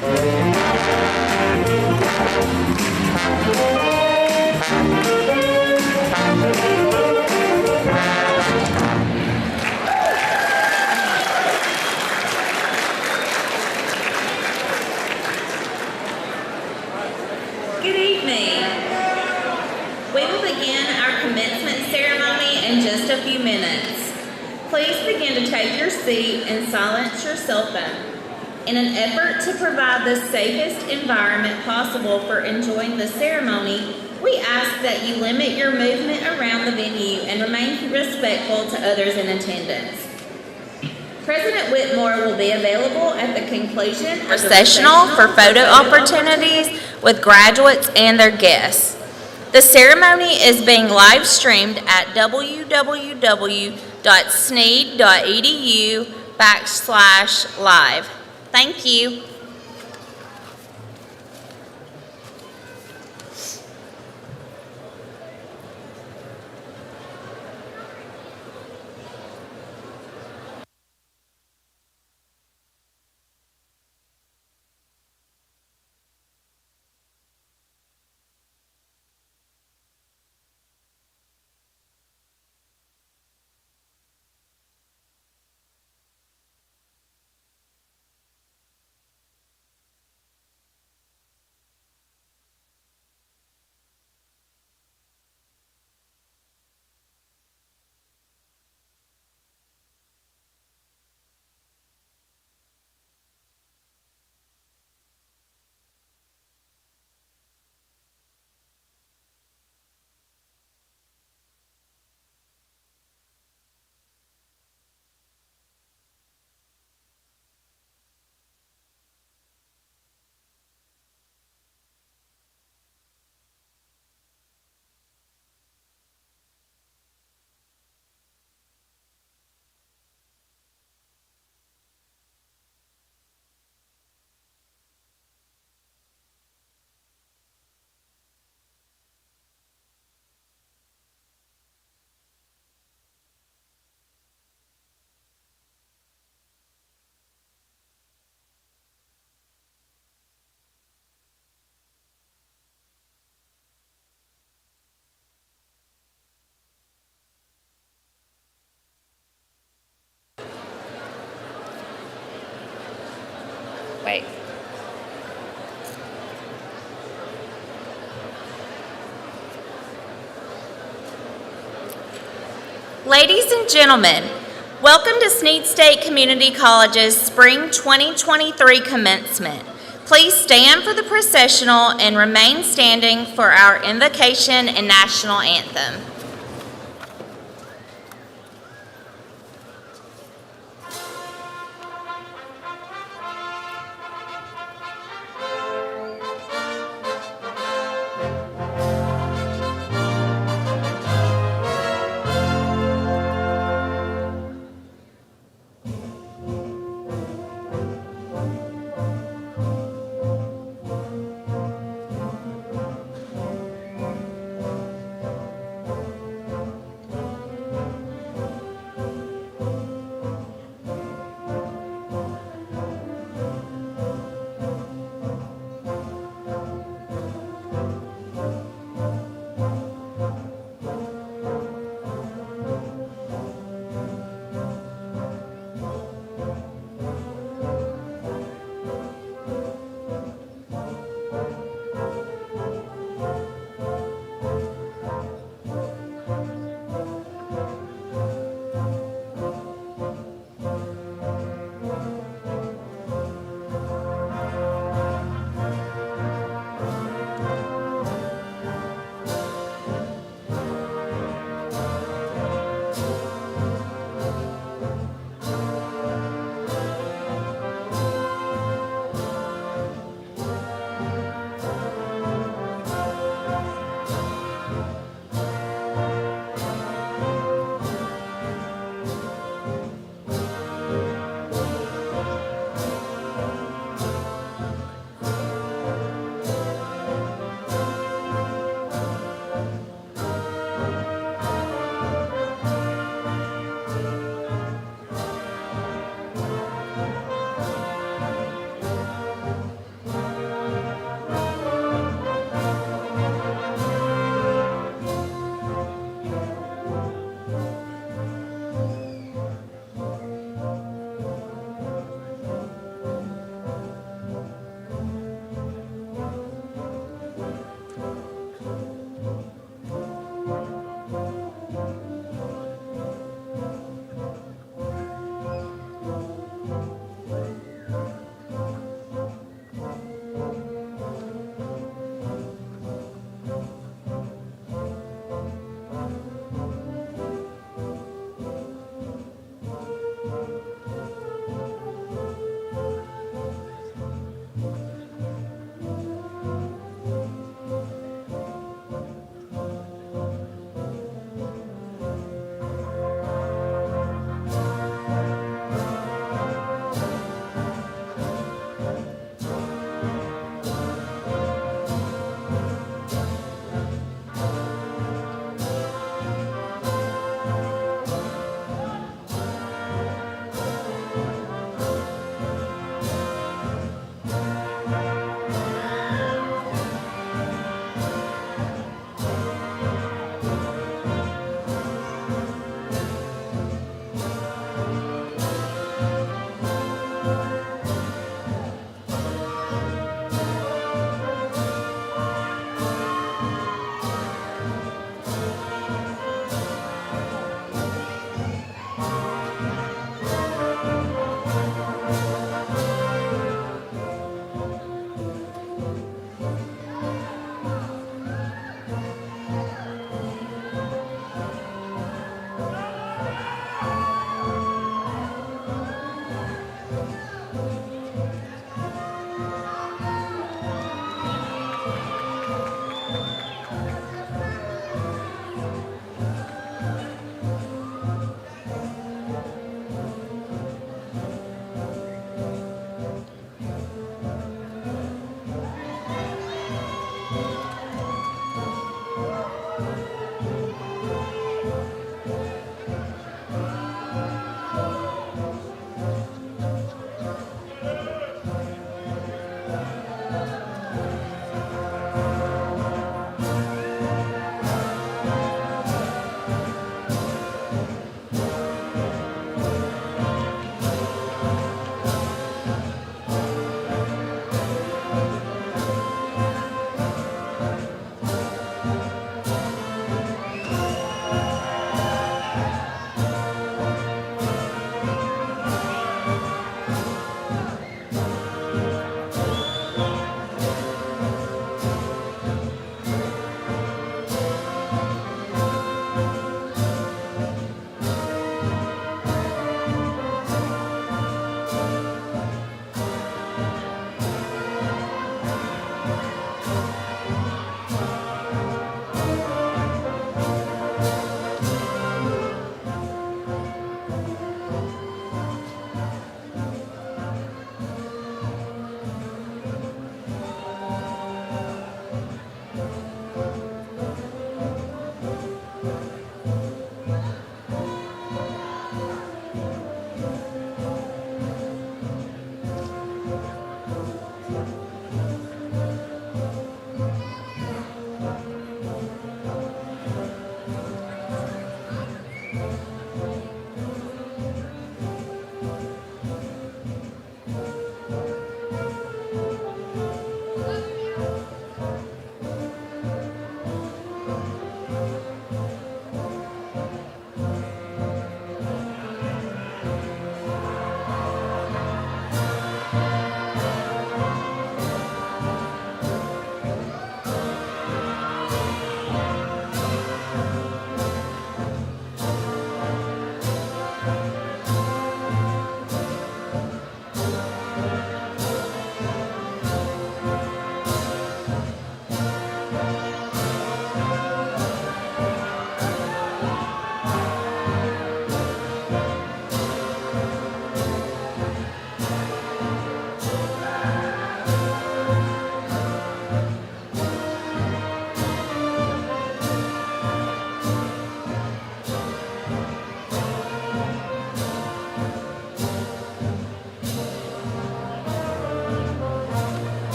Good evening. We will begin our commencement ceremony in just a few minutes. Please begin to take your seat and silence your cell phone. In an effort to provide the safest environment possible for enjoying the ceremony, we ask that you limit your movement around the venue and remain respectful to others in attendance. President Whitmore will be available at the conclusion of the Processional for photo opportunities with graduates and their guests. The ceremony is being live streamed at www.snead.edu/live. Thank you. Wait. Ladies and gentlemen, welcome to Snead State Community College's Spring 2023 Commencement. Please stand for the processional and remain standing for our invocation and national anthem.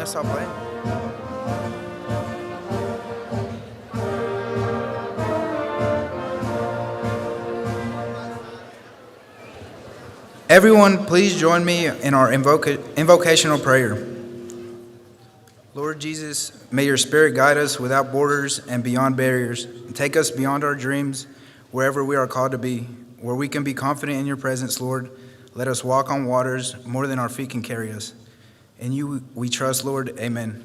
ça play. Everyone, please join me in our invocational prayer. Lord Jesus, may your Spirit guide us without borders and beyond barriers, and take us beyond our dreams, wherever we are called to be, where we can be confident in your presence, Lord. Let us walk on waters more than our feet can carry us. In you we trust, Lord. Amen.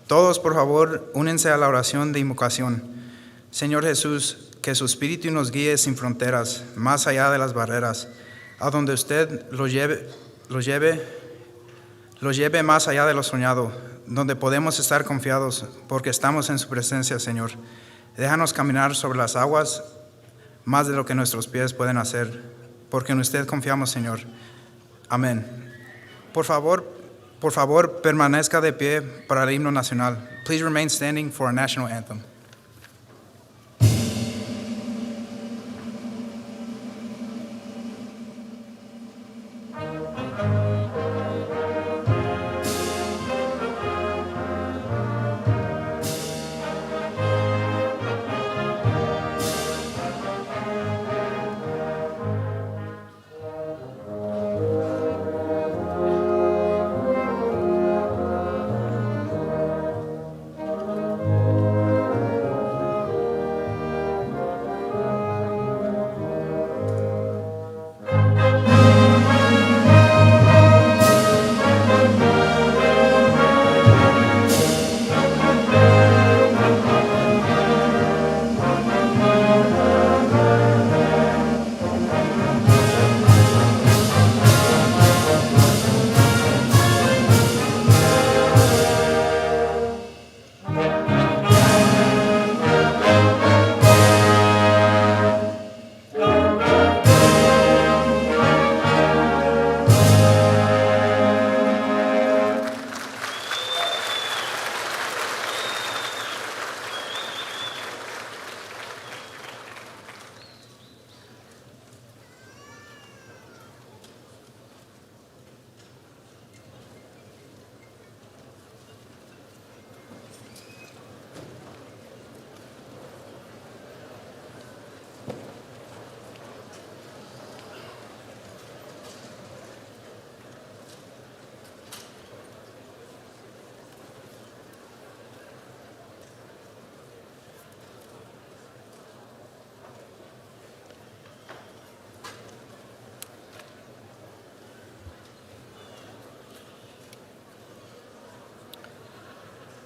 Todos, por favor, únense a la oración de invocación. Señor Jesús, que su Espíritu nos guíe sin fronteras, más allá de las barreras, a donde usted los lleve más allá de lo soñado, donde podemos estar confiados, porque estamos en su presencia, Señor. Déjanos caminar sobre las aguas, más de lo que nuestros pies pueden hacer, porque en usted confiamos, Señor. Amén. Por favor, permanezca de pie para el himno nacional. Please remain standing for our national anthem.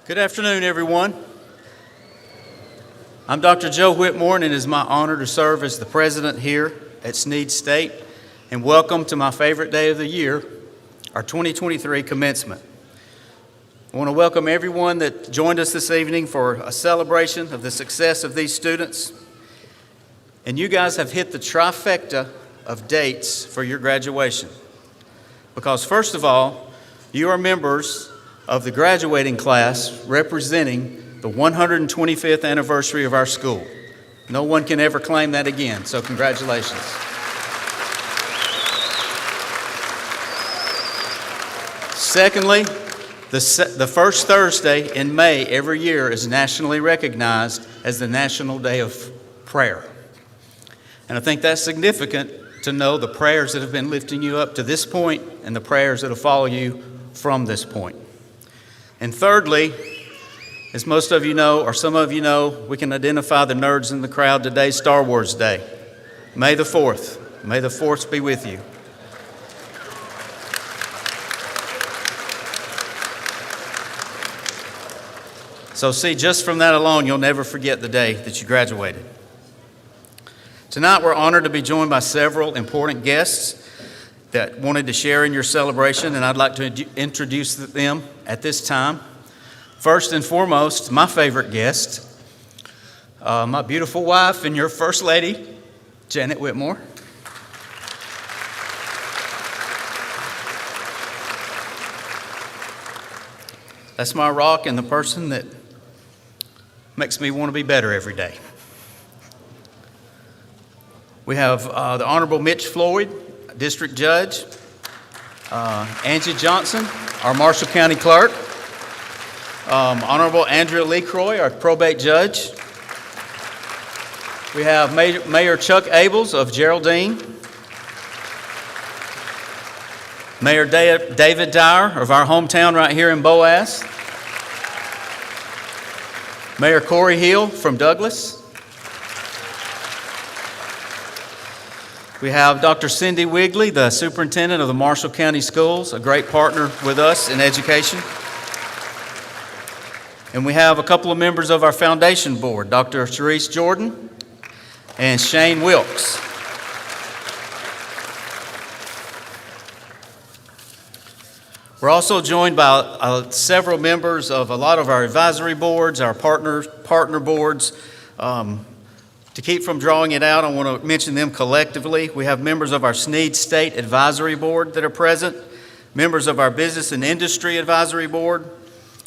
Good afternoon, everyone. I'm Dr. Joe Whitmore, and it is my honor to serve as the president here at Snead State, and welcome to my favorite day of the year, our 2023 commencement. I want to welcome everyone that joined us this evening for a celebration of the success of these students. And you guys have hit the trifecta of dates for your graduation. Because first of all, you are members of the graduating class representing the 125th anniversary of our school. No one can ever claim that again, so congratulations. Secondly, the first Thursday in May every year is nationally recognized as the National Day of Prayer. And I think that's significant to know the prayers that have been lifting you up to this point and the prayers that will follow you from this point. And thirdly, as most of you know, or some of you know, we can identify the nerds in the crowd today, Star Wars Day. May the 4th. May the 4th be with you. So see, just from that alone, you'll never forget the day that you graduated. Tonight, we're honored to be joined by several important guests that wanted to share in your celebration, and I'd like to introduce them at this time. First and foremost, my favorite guest, my beautiful wife and your First Lady, Janet Whitmore. That's my rock and the person that makes me want to be better every day. We have the Honorable Mitch Floyd, District Judge, Angie Johnson, our Marshall County Clerk, Honorable Andrea Lee Croy, our probate judge. We have Mayor Chuck Abels of Geraldine, Mayor David Dyer of our hometown right here in Boaz, Mayor Corey Hill from Douglas. We have Dr. Cindy Wigley, the superintendent of the Marshall County Schools, a great partner with us in education. And we have a couple of members of our foundation board, Dr. Sharice Jordan and Shane Wilkes. We're also joined by several members of a lot of our advisory boards, our partner boards. To keep from drawing it out, I want to mention them collectively. We have members of our Snead State Advisory Board that are present, members of our Business and Industry Advisory Board,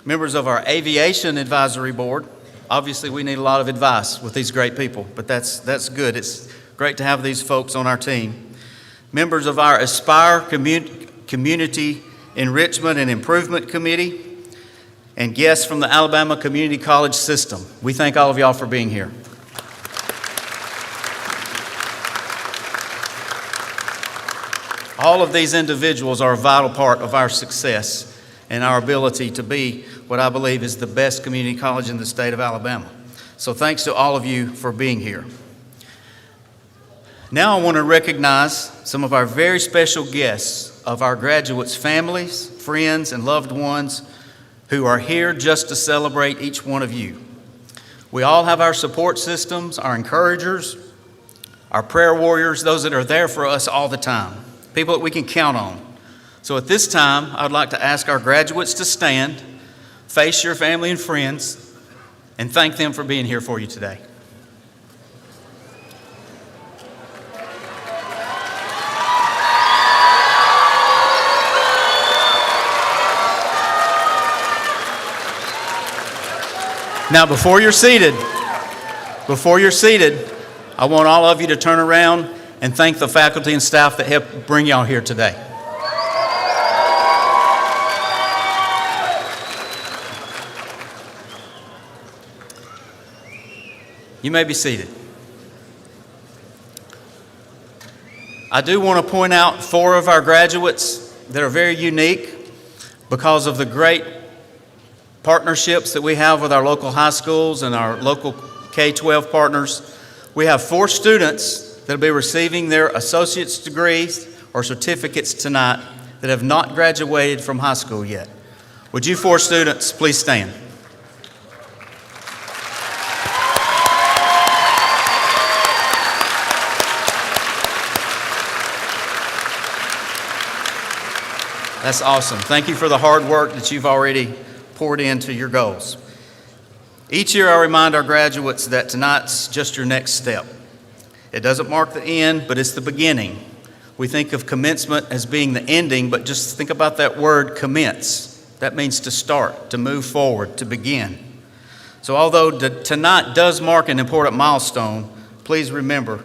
members of our Aviation Advisory Board. Obviously, we need a lot of advice with these great people, but that's good. It's great to have these folks on our team. Members of our Aspire Community Enrichment and Improvement Committee, and guests from the Alabama Community College System. We thank all of y'all for being here. All of these individuals are a vital part of our success and our ability to be what I believe is the best community college in the state of Alabama. So thanks to all of you for being here. Now I want to recognize some of our very special guests of our graduates' families, friends, and loved ones who are here just to celebrate each one of you. We all have our support systems, our encouragers, our prayer warriors, those that are there for us all the time. People that we can count on. So at this time, I'd like to ask our graduates to stand, face your family and friends, and thank them for being here for you today. Now, before you're seated, I want all of you to turn around and thank the faculty and staff that helped bring y'all here today. You may be seated. I do want to point out 4 of our graduates that are very unique because of the great partnerships that we have with our local high schools and our local K-12 partners. We have 4 students that will be receiving their associate's degrees or certificates tonight that have not graduated from high school yet. Would you 4 students please stand? That's awesome. Thank you for the hard work that you've already poured into your goals. Each year I remind our graduates that tonight's just your next step. It doesn't mark the end, but it's the beginning. We think of commencement as being the ending, but just think about that word commence. That means to start, to move forward, to begin. So although tonight does mark an important milestone, please remember,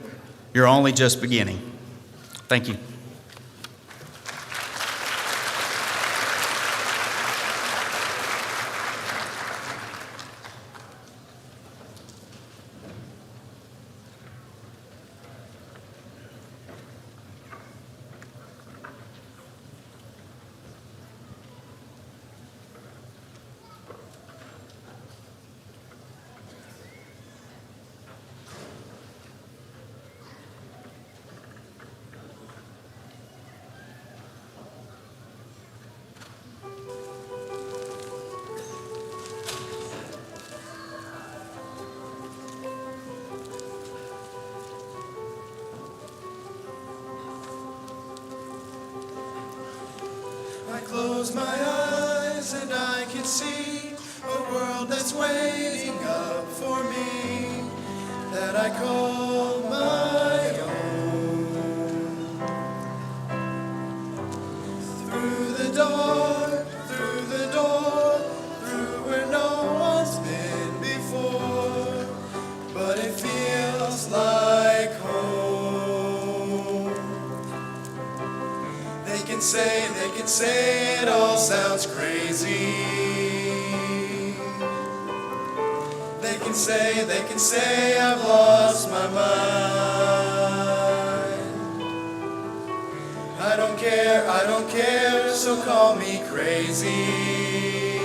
you're only just beginning. Thank you. I close my eyes and I can see a world that's waiting up for me, that I call my own. Through the door, through where no one's been before, but it feels like home. They can say it all sounds crazy. They can say I've lost my mind. I don't care, so call me crazy.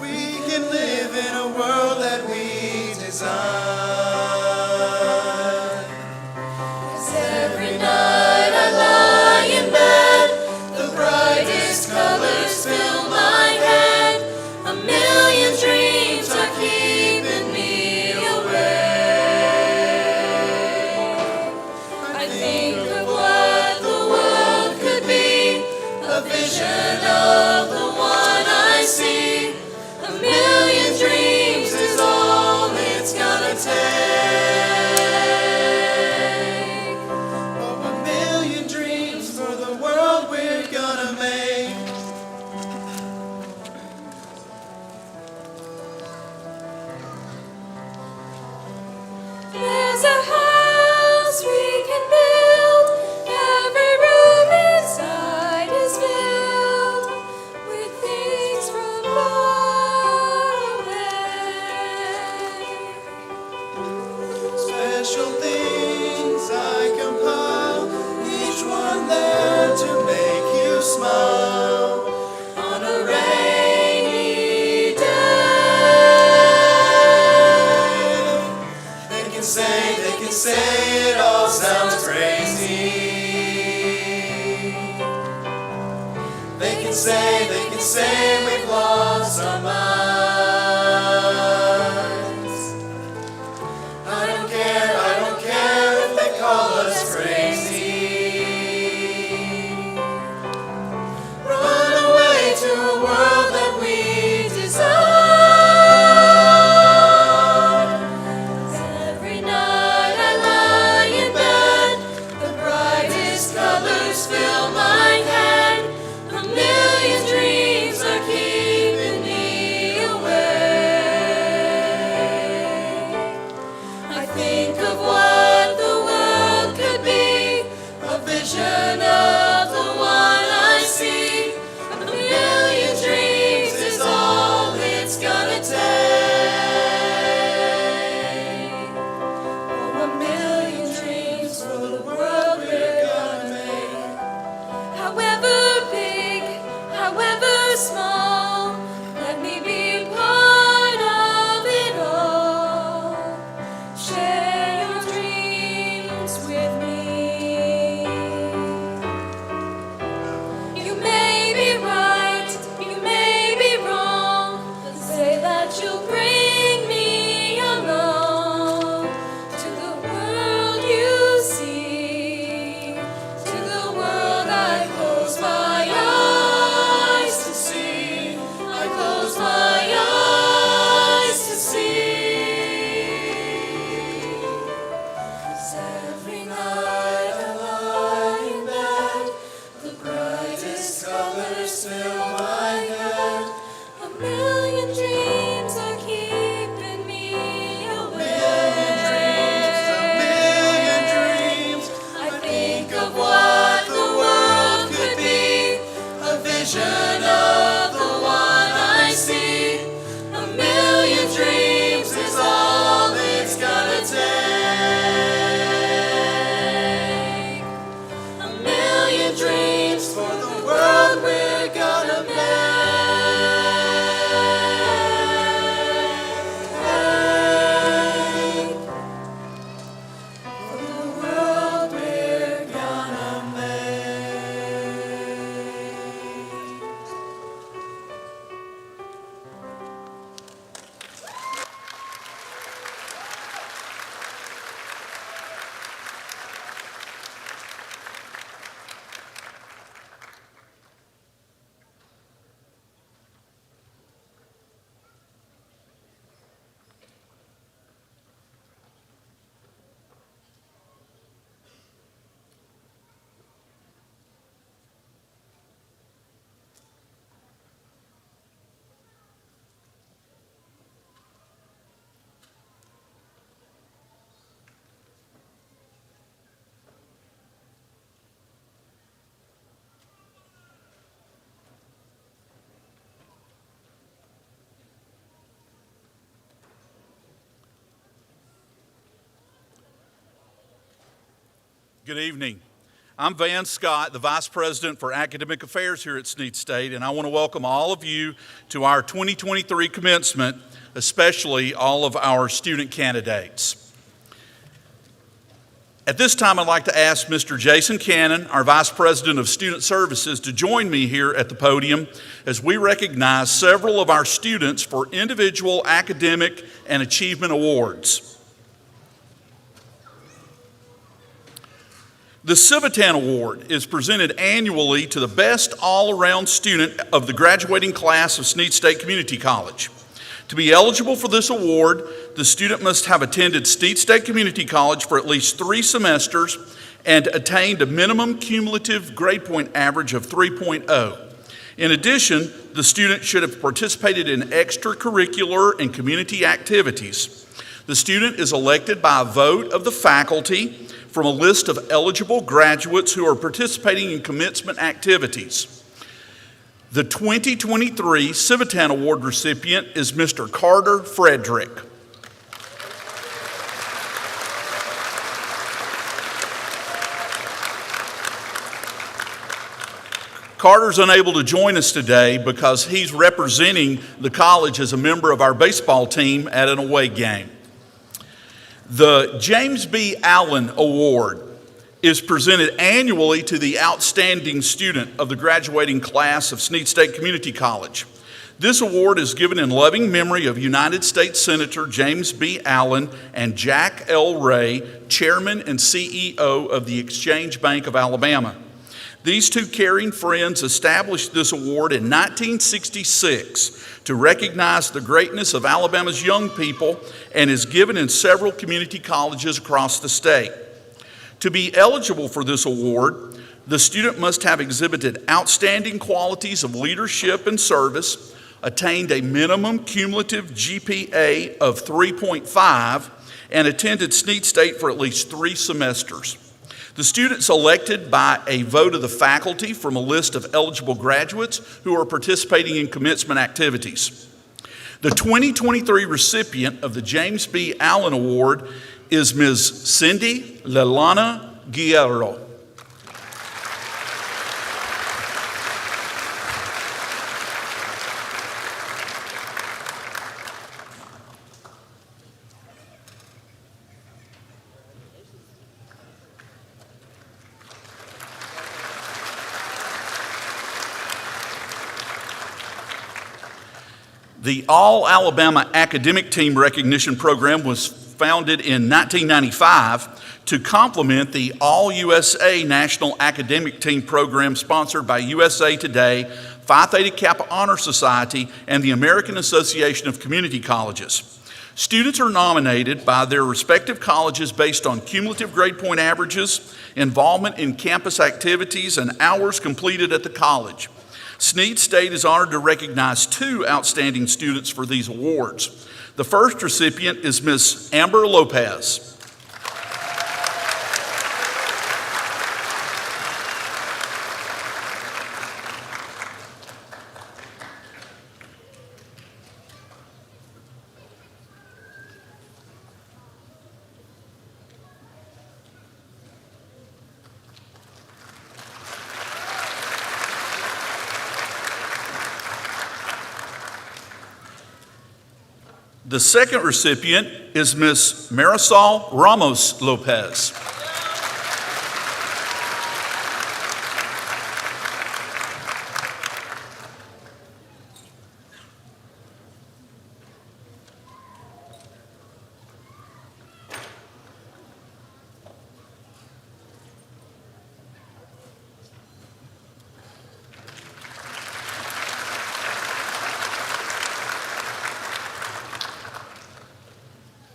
We can live in a world that we design. 'Cause every night I lie in bed, the brightest colors fill my head. A million dreams are keeping me awake. I think of what the world could be, a vision of the one I see. A million dreams is all it's gonna take. Oh, a million dreams for the world we're gonna make. There's a house we can build. Every room inside is filled with things from far away. Special things I compile, each one there to make you smile on a rainy day. They can say it all sounds crazy. They can say we've lost our minds. I don't care if they call us crazy. Run away to a world that we design. Every night I lie in bed, the brightest colors fill my head. A million dreams are keeping me awake. I think of what the world could be, a vision of the one I see. A million dreams is all it's gonna take. Oh, a million dreams for the world we're gonna make. However big, however small, let me be part of it all. Share your dreams with me. You may be right, you may be wrong, but say that you'll bring me along to the world you see, to the world I close my eyes to see. I close my eyes to see. 'Cause every night I lie in bed, the brightest colors fill my head. A million dreams are keeping me awake. A million dreams. I think of what the world could be, a vision of the one I see. A million dreams is all it's gonna take. A million dreams for the world we're gonna make. For the world we're gonna make. Good evening. I'm Van Scott, the Vice President for Academic Affairs here at Snead State, and I want to welcome all of you to our 2023 commencement, especially all of our student candidates. At this time, I'd like to ask Mr. Jason Cannon, our Vice President of Student Services, to join me here at the podium as we recognize several of our students for individual academic and achievement awards. The Civitan Award is presented annually to the best all-around student of the graduating class of Snead State Community College. To be eligible for this award, the student must have attended Snead State Community College for at least 3 semesters and attained a minimum cumulative grade point average of 3.0. In addition, the student should have participated in extracurricular and community activities. The student is elected by a vote of the faculty from a list of eligible graduates who are participating in commencement activities. The 2023 Civitan Award recipient is Mr. Carter Frederick. Carter's unable to join us today because he's representing the college as a member of our baseball team at an away game. The James B. Allen Award is presented annually to the outstanding student of the graduating class of Snead State Community College. This award is given in loving memory of United States Senator James B. Allen and Jack L. Ray, Chairman and CEO of the Exchange Bank of Alabama. These two caring friends established this award in 1966 to recognize the greatness of Alabama's young people and is given in several community colleges across the state. To be eligible for this award, the student must have exhibited outstanding qualities of leadership and service, attained a minimum cumulative GPA of 3.5, and attended Snead State for at least 3 semesters. The student's elected by a vote of the faculty from a list of eligible graduates who are participating in commencement activities. The 2023 recipient of the James B. Allen Award is Ms. Cindy Lelana Guerrero. The All-Alabama Academic Team Recognition Program was founded in 1995 to complement the All-USA National Academic Team Program sponsored by USA Today, Phi Theta Kappa Honor Society, and the American Association of Community Colleges. Students are nominated by their respective colleges based on cumulative grade point averages, involvement in campus activities, and hours completed at the college. Snead State is honored to recognize 2 outstanding students for these awards. The first recipient is Ms. Amber Lopez. The second recipient is Ms. Marisol Ramos Lopez.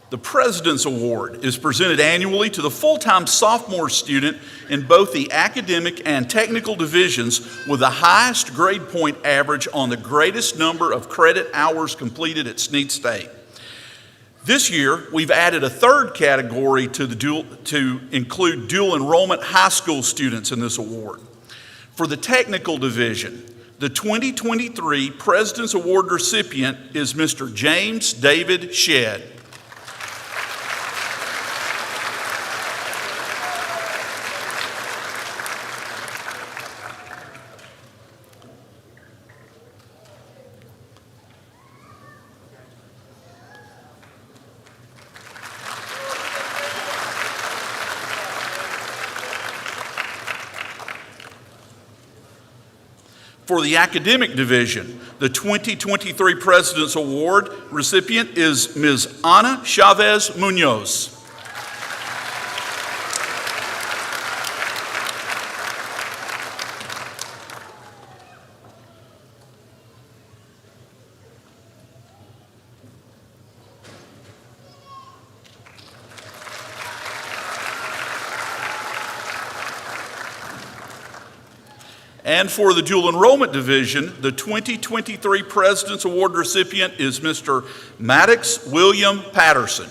The President's Award is presented annually to the full-time sophomore student in both the academic and technical divisions with the highest grade point average on the greatest number of credit hours completed at Snead State. This year, we've added a third category to include dual enrollment high school students in this award. For the technical division, the 2023 President's Award recipient is Mr. James David Shedd. For the academic division, the 2023 President's Award recipient is Ms. Ana Chavez Munoz. And for the dual enrollment division, the 2023 President's Award recipient is Mr. Maddox William Patterson.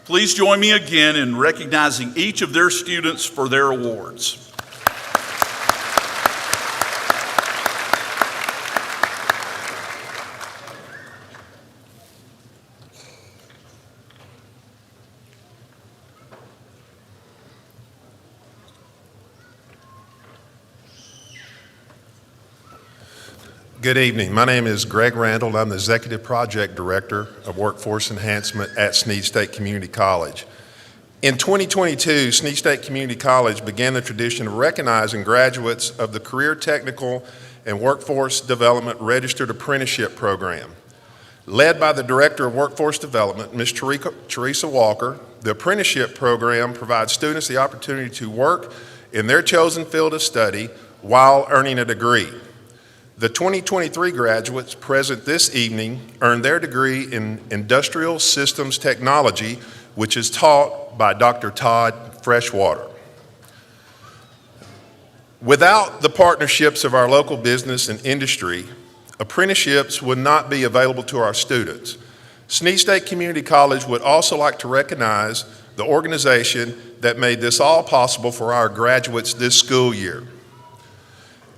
Please join me again in recognizing each of their students for their awards. Good evening. My name is Greg Randall. I'm the Executive Project Director of Workforce Enhancement at Snead State Community College. In 2022, Snead State Community College began the tradition of recognizing graduates of the Career Technical and Workforce Development Registered Apprenticeship Program. Led by the Director of Workforce Development, Ms. Teresa Walker, the apprenticeship program provides students the opportunity to work in their chosen field of study while earning a degree. The 2023 graduates present this evening earned their degree in Industrial Systems Technology, which is taught by Dr. Todd Freshwater. Without the partnerships of our local business and industry, apprenticeships would not be available to our students. Snead State Community College would also like to recognize the organization that made this all possible for our graduates this school year.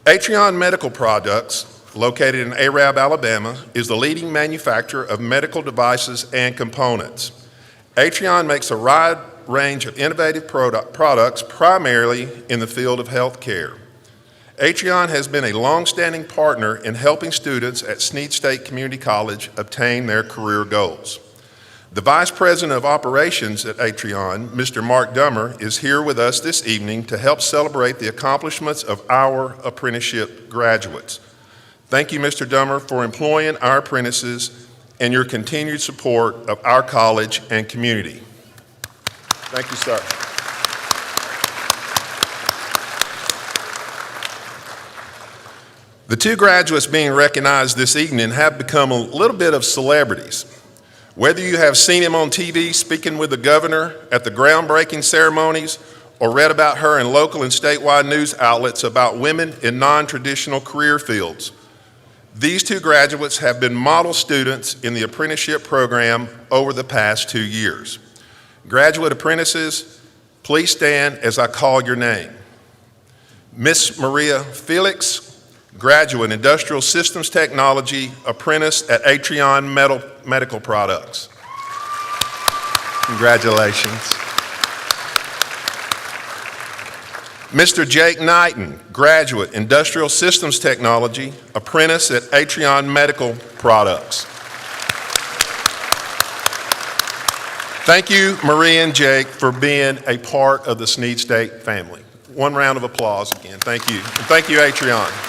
Atrion Medical Products, located in Arab, Alabama, is the leading manufacturer of medical devices and components. Atrion makes a wide range of innovative products, primarily in the field of healthcare. Atrion has been a long-standing partner in helping students at Snead State Community College obtain their career goals. The Vice President of Operations at Atrion, Mr. Mark Dummer, is here with us this evening to help celebrate the accomplishments of our apprenticeship graduates. Thank you, Mr. Dummer, for employing our apprentices and your continued support of our college and community. Thank you, sir. The two graduates being recognized this evening have become a little bit of celebrities. Whether you have seen him on TV speaking with the governor at the groundbreaking ceremonies or read about her in local and statewide news outlets about women in non-traditional career fields, these two graduates have been model students in the apprenticeship program over the past 2 years. Graduate apprentices, please stand as I call your name. Miss Maria Felix, graduate Industrial Systems Technology, apprentice at Atrion Medical Products. Congratulations. Mr. Jake Knighton, graduate Industrial Systems Technology, apprentice at Atrion Medical Products. Thank you, Maria and Jake, for being a part of the Snead State family. One round of applause again. Thank you. And thank you, Atrion.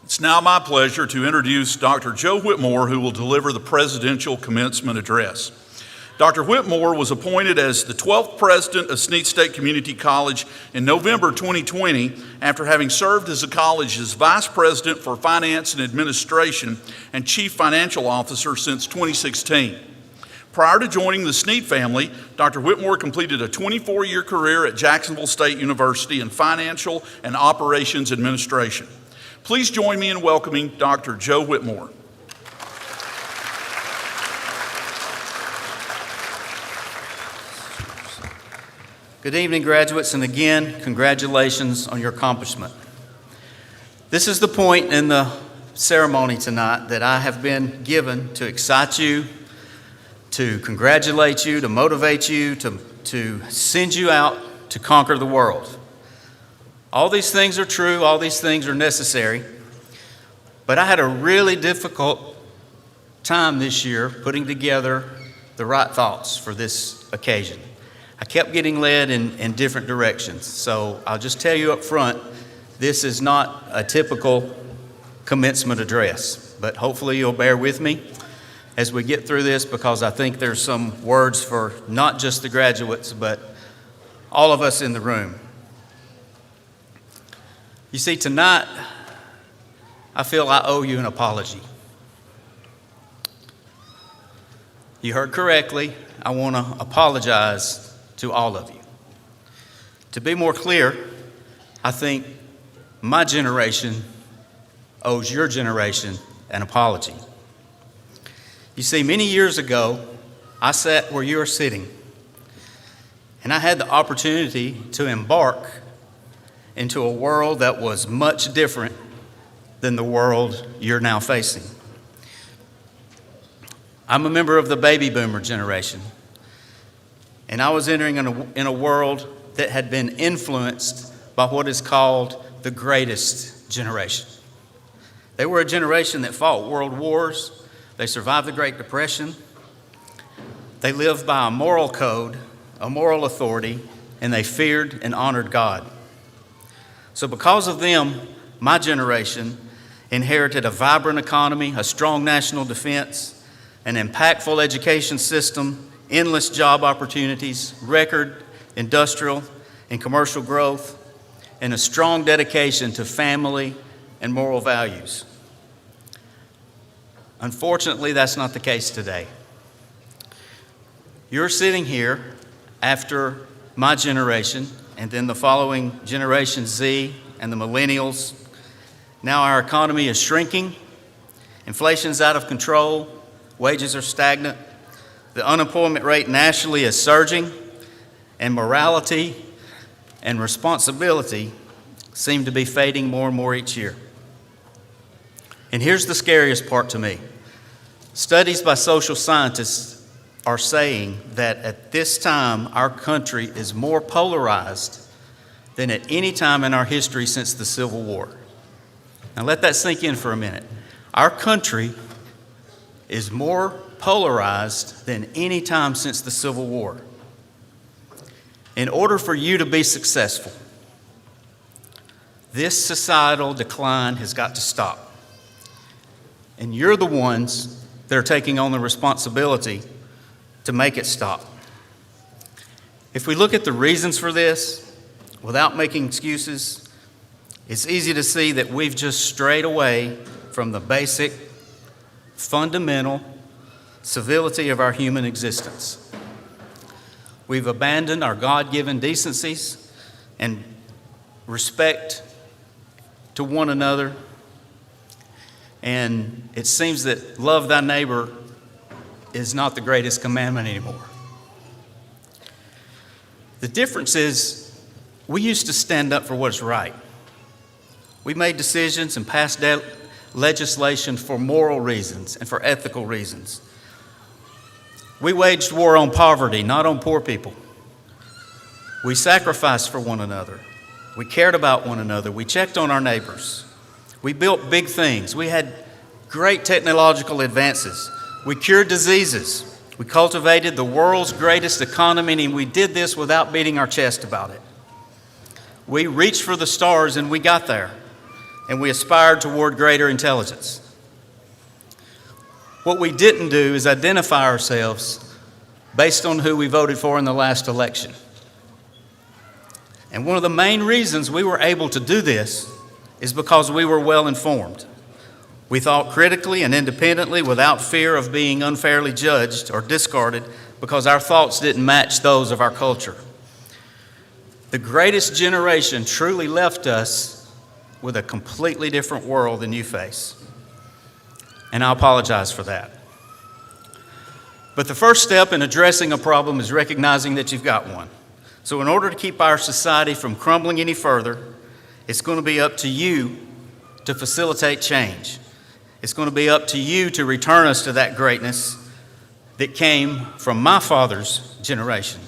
It's now my pleasure to introduce Dr. Joe Whitmore, who will deliver the Presidential Commencement Address. Dr. Whitmore was appointed as the 12th president of Snead State Community College in November 2020 after having served as the college's vice president for finance and administration and chief financial officer since 2016. Prior to joining the Snead family, Dr. Whitmore completed a 24-year career at Jacksonville State University in financial and operations administration. Please join me in welcoming Dr. Joe Whitmore. Good evening, graduates, and again, congratulations on your accomplishment. This is the point in the ceremony tonight that I have been given to excite you, to congratulate you, to motivate you, to send you out to conquer the world. All these things are true, all these things are necessary, but I had a really difficult time this year putting together the right thoughts for this occasion. I kept getting led in different directions, so I'll just tell you up front, this is not a typical commencement address, but hopefully you'll bear with me as we get through this, because I think there's some words for not just the graduates, but all of us in the room. You see, tonight, I feel I owe you an apology. You heard correctly. I want to apologize to all of you. To be more clear, I think my generation owes your generation an apology. You see, many years ago, I sat where you are sitting, and I had the opportunity to embark into a world that was much different than the world you're now facing. I'm a member of the baby boomer generation, and I was entering in a world that had been influenced by what is called the greatest generation. They were a generation that fought world wars, they survived the Great Depression, they lived by a moral code, a moral authority, and they feared and honored God. So because of them, my generation inherited a vibrant economy, a strong national defense, an impactful education system, endless job opportunities, record industrial and commercial growth, and a strong dedication to family and moral values. Unfortunately, that's not the case today. You're sitting here after my generation, and then the following Generation Z and the millennials. Now our economy is shrinking, inflation's out of control, wages are stagnant, the unemployment rate nationally is surging, and morality and responsibility seem to be fading more and more each year. And here's the scariest part to me. Studies by social scientists are saying that at this time, our country is more polarized than at any time in our history since the Civil War. Now let that sink in for a minute. Our country is more polarized than any time since the Civil War. In order for you to be successful, this societal decline has got to stop. And you're the ones that are taking on the responsibility to make it stop. If we look at the reasons for this, without making excuses, it's easy to see that we've just strayed away from the basic, fundamental civility of our human existence. We've abandoned our God-given decencies and respect to one another, and it seems that love thy neighbor is not the greatest commandment anymore. The difference is we used to stand up for what's right. We made decisions and passed legislation for moral reasons and for ethical reasons. We waged war on poverty, not on poor people. We sacrificed for one another. We cared about one another. We checked on our neighbors. We built big things. We had great technological advances. We cured diseases. We cultivated the world's greatest economy, and we did this without beating our chest about it. We reached for the stars and we got there, and we aspired toward greater intelligence. What we didn't do is identify ourselves based on who we voted for in the last election. And one of the main reasons we were able to do this is because we were well informed. We thought critically and independently without fear of being unfairly judged or discarded because our thoughts didn't match those of our culture. The greatest generation truly left us with a completely different world than you face. And I apologize for that. But the first step in addressing a problem is recognizing that you've got one. So in order to keep our society from crumbling any further, it's going to be up to you to facilitate change. It's going to be up to you to return us to that greatness that came from my father's generation.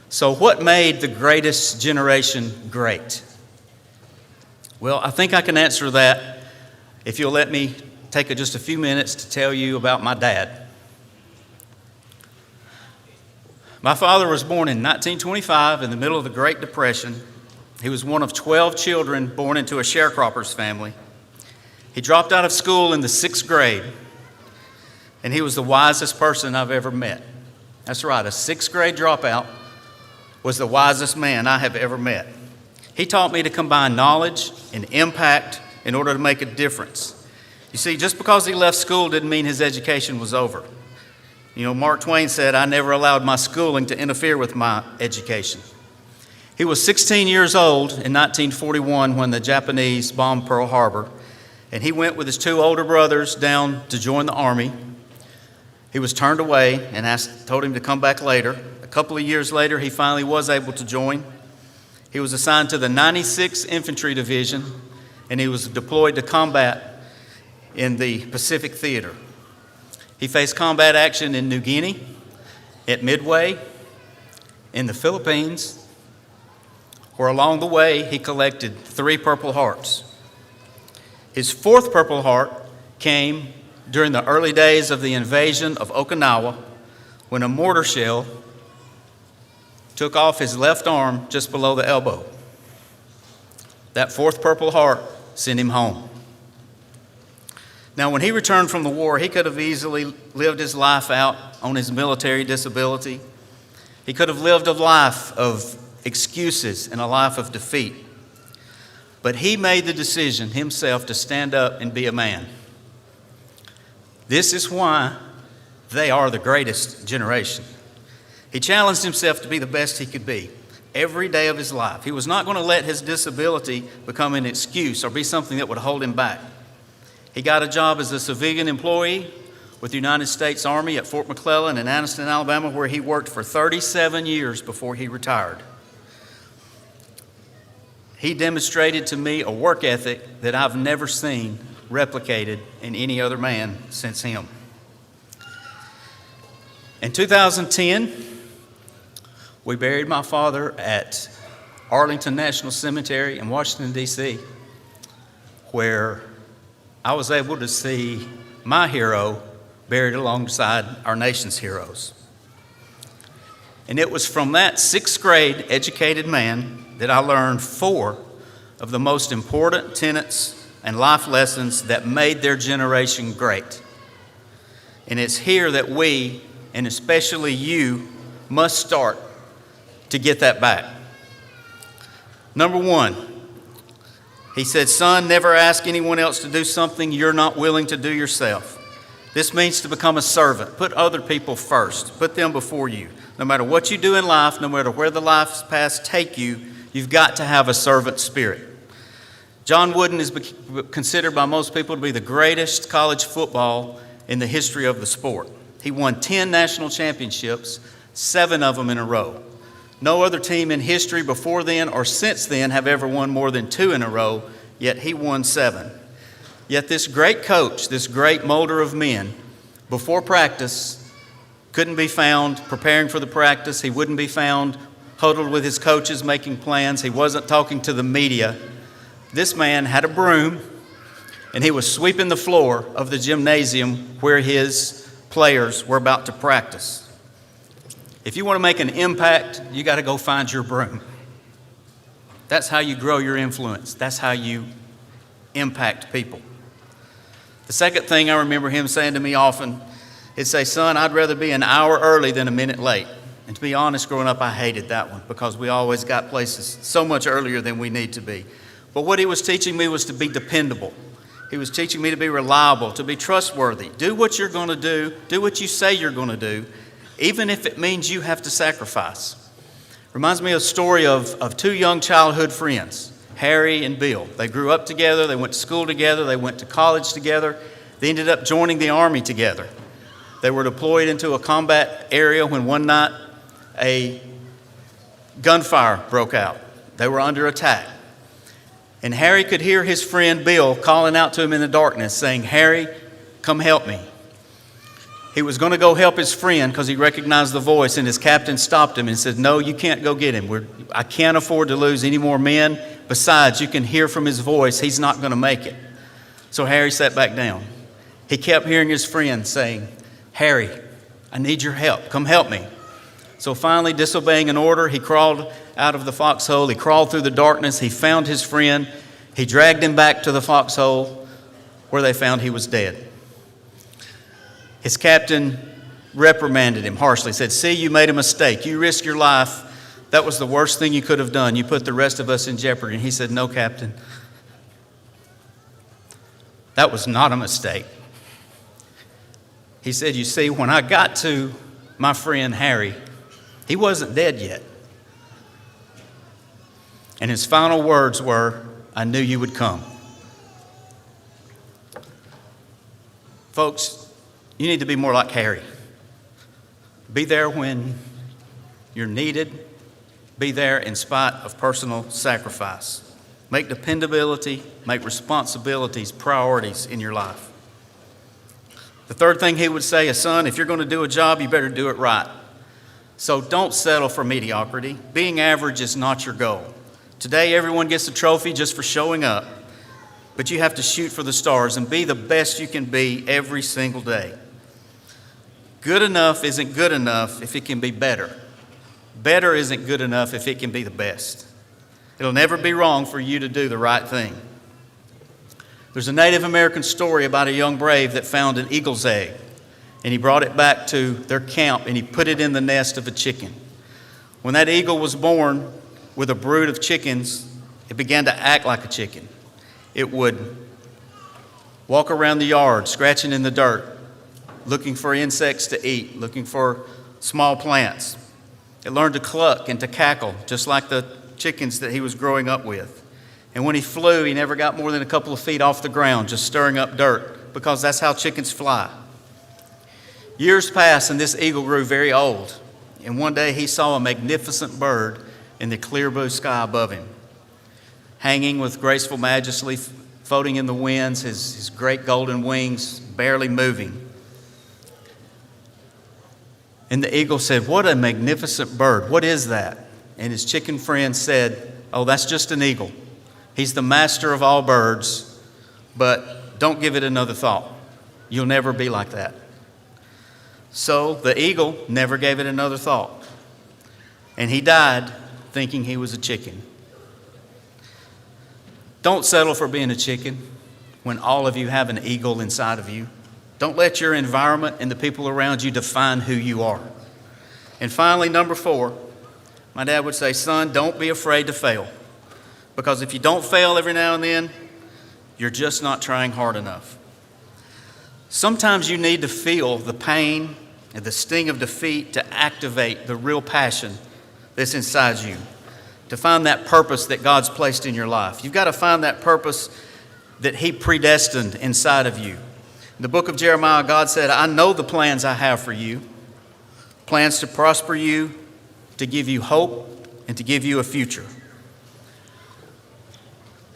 So what made the greatest generation great? Well, I think I can answer that if you'll let me take just a few minutes to tell you about my dad. My father was born in 1925 in the middle of the Great Depression. He was one of 12 children born into a sharecropper's family. He dropped out of school in the 6th grade, and he was the wisest person I've ever met. That's right, a 6th grade dropout was the wisest man I have ever met. He taught me to combine knowledge and impact in order to make a difference. You see, just because he left school didn't mean his education was over. You know, Mark Twain said, "I never allowed my schooling to interfere with my education." He was 16 years old in 1941 when the Japanese bombed Pearl Harbor, and he went with his 2 older brothers down to join the Army. He was turned away and told him to come back later. A couple of years later, he finally was able to join. He was assigned to the 96th Infantry Division, and he was deployed to combat in the Pacific Theater. He faced combat action in New Guinea, at Midway, in the Philippines, where along the way he collected 3 Purple Hearts. His 4th Purple Heart came during the early days of the invasion of Okinawa, when a mortar shell took off his left arm just below the elbow. That 4th Purple Heart sent him home. Now, when he returned from the war, he could have easily lived his life out on his military disability. He could have lived a life of excuses and a life of defeat. But he made the decision himself to stand up and be a man. This is why they are the greatest generation. He challenged himself to be the best he could be every day of his life. He was not going to let his disability become an excuse or be something that would hold him back. He got a job as a civilian employee with the United States Army at Fort McClellan in Anniston, Alabama, where he worked for 37 years before he retired. He demonstrated to me a work ethic that I've never seen replicated in any other man since him. In 2010, we buried my father at Arlington National Cemetery in Washington, D.C., where I was able to see my hero buried alongside our nation's heroes. And it was from that 6th grade educated man that I learned 4 of the most important tenets and life lessons that made their generation great. And it's here that we, and especially you, must start to get that back. Number 1, he said, "Son, never ask anyone else to do something you're not willing to do yourself." This means to become a servant. Put other people first. Put them before you. No matter what you do in life, no matter where the life's paths take you, you've got to have a servant spirit. John Wooden is considered by most people to be the greatest college football in the history of the sport. He won 10 national championships, 7 of them in a row. No other team in history before then or since then have ever won more than 2 in a row, yet he won 7. Yet this great coach, this great molder of men, before practice, couldn't be found preparing for the practice. He wouldn't be found huddled with his coaches making plans. He wasn't talking to the media. This man had a broom, and he was sweeping the floor of the gymnasium where his players were about to practice. If you want to make an impact, you got to go find your broom. That's how you grow your influence. That's how you impact people. The second thing I remember him saying to me often, he'd say, "Son, I'd rather be an hour early than a minute late." And to be honest, growing up, I hated that one because we always got places so much earlier than we need to be. But what he was teaching me was to be dependable. He was teaching me to be reliable, to be trustworthy. Do what you're going to do what you say you're going to do, even if it means you have to sacrifice. Reminds me of a story of 2 young childhood friends, Harry and Bill. They grew up together, they went to school together, they went to college together, they ended up joining the Army together. They were deployed into a combat area when one night a gunfire broke out. They were under attack. And Harry could hear his friend Bill calling out to him in the darkness, saying, "Harry, come help me." He was going to go help his friend because he recognized the voice, and his captain stopped him and said, "No, you can't go get him. I can't afford to lose any more men. Besides, you can hear from his voice, he's not going to make it." So Harry sat back down. He kept hearing his friend saying, "Harry, I need your help. Come help me." So finally, disobeying an order, he crawled out of the foxhole. He crawled through the darkness. He found his friend. He dragged him back to the foxhole where they found he was dead. His captain reprimanded him harshly, said, "See, you made a mistake. You risked your life. That was the worst thing you could have done. You put the rest of us in jeopardy." And he said, "No, Captain. That was not a mistake." He said, "You see, when I got to my friend Harry, he wasn't dead yet. And his final words were, 'I knew you would come.'" Folks, you need to be more like Harry. Be there when you're needed. Be there in spite of personal sacrifice. Make dependability, make responsibilities priorities in your life. The third thing he would say is, "Son, if you're going to do a job, you better do it right. So don't settle for mediocrity. Being average is not your goal. Today, everyone gets a trophy just for showing up, but you have to shoot for the stars and be the best you can be every single day. Good enough isn't good enough if it can be better. Better isn't good enough if it can be the best. It'll never be wrong for you to do the right thing." There's a Native American story about a young brave that found an eagle's egg, and he brought it back to their camp and he put it in the nest of a chicken. When that eagle was born with a brood of chickens, it began to act like a chicken. It would walk around the yard, scratching in the dirt, looking for insects to eat, looking for small plants. It learned to cluck and to cackle, just like the chickens that he was growing up with. And when he flew, he never got more than a couple of feet off the ground, just stirring up dirt, because that's how chickens fly. Years passed, and this eagle grew very old. And one day he saw a magnificent bird in the clear blue sky above him, hanging with graceful majesty, floating in the winds, his great golden wings barely moving. And the eagle said, "What a magnificent bird. What is that?" And his chicken friend said, "Oh, that's just an eagle. He's the master of all birds, but don't give it another thought. You'll never be like that." So the eagle never gave it another thought. And he died thinking he was a chicken. Don't settle for being a chicken when all of you have an eagle inside of you. Don't let your environment and the people around you define who you are. And finally, number 4, my dad would say, "Son, don't be afraid to fail. Because if you don't fail every now and then, you're just not trying hard enough." Sometimes you need to feel the pain and the sting of defeat to activate the real passion that's inside you, to find that purpose that God's placed in your life. You've got to find that purpose that He predestined inside of you. In the book of Jeremiah, God said, "I know the plans I have for you, plans to prosper you, to give you hope, and to give you a future."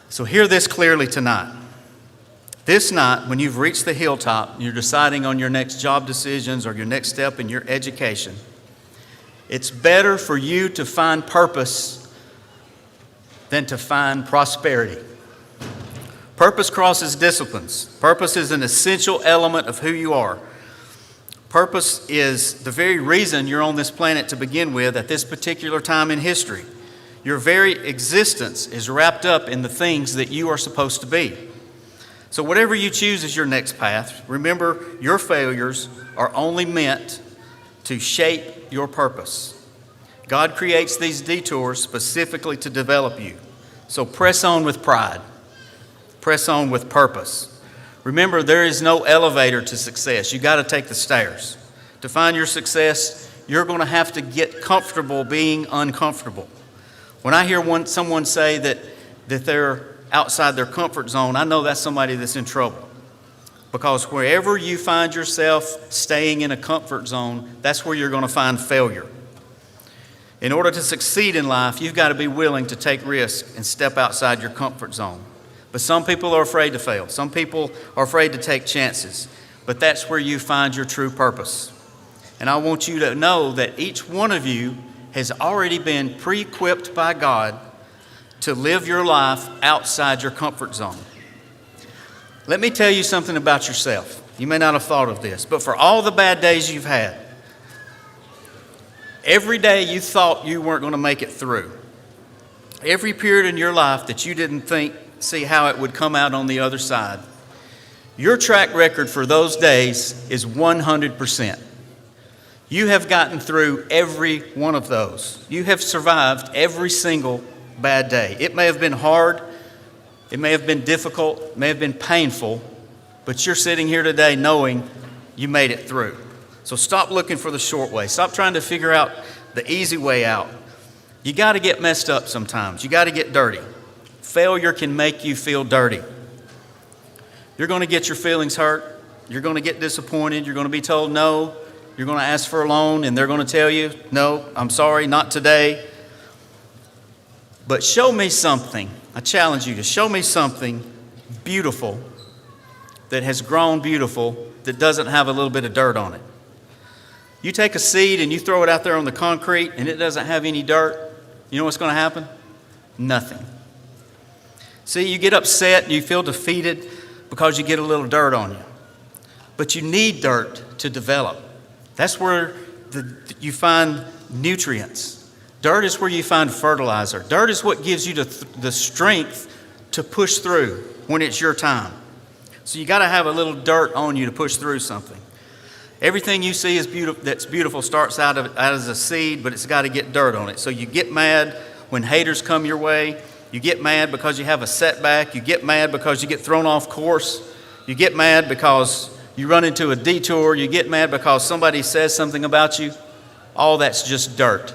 So hear this clearly tonight. This night, when you've reached the hilltop, and you're deciding on your next job decisions or your next step in your education, it's better for you to find purpose than to find prosperity. Purpose crosses disciplines. Purpose is an essential element of who you are. Purpose is the very reason you're on this planet to begin with at this particular time in history. Your very existence is wrapped up in the things that you are supposed to be. So whatever you choose as your next path, remember your failures are only meant to shape your purpose. God creates these detours specifically to develop you. So press on with pride. Press on with purpose. Remember, there is no elevator to success. You got to take the stairs. To find your success, you're going to have to get comfortable being uncomfortable. When I hear someone say that they're outside their comfort zone, I know that's somebody that's in trouble. Because wherever you find yourself staying in a comfort zone, that's where you're going to find failure. In order to succeed in life, you've got to be willing to take risks and step outside your comfort zone. But some people are afraid to fail. Some people are afraid to take chances. But that's where you find your true purpose. And I want you to know that each one of you has already been pre-equipped by God to live your life outside your comfort zone. Let me tell you something about yourself. You may not have thought of this, but for all the bad days you've had, every day you thought you weren't going to make it through, every period in your life that you didn't see how it would come out on the other side, your track record for those days is 100%. You have gotten through every one of those. You have survived every single bad day. It may have been hard, it may have been difficult, it may have been painful, but you're sitting here today knowing you made it through. So stop looking for the short way. Stop trying to figure out the easy way out. You got to get messed up sometimes. You got to get dirty. Failure can make you feel dirty. You're going to get your feelings hurt. You're going to get disappointed. You're going to be told no. You're going to ask for a loan and they're going to tell you, no, I'm sorry, not today. But show me something. I challenge you to show me something beautiful that has grown beautiful that doesn't have a little bit of dirt on it. You take a seed and you throw it out there on the concrete and it doesn't have any dirt. You know what's going to happen? Nothing. See, you get upset and you feel defeated because you get a little dirt on you. But you need dirt to develop. That's where you find nutrients. Dirt is where you find fertilizer. Dirt is what gives you the strength to push through when it's your time. So you got to have a little dirt on you to push through something. Everything you see is that's beautiful starts out as a seed, but it's got to get dirt on it. So you get mad when haters come your way. You get mad because you have a setback. You get mad because you get thrown off course. You get mad because you run into a detour. You get mad because somebody says something about you. All that's just dirt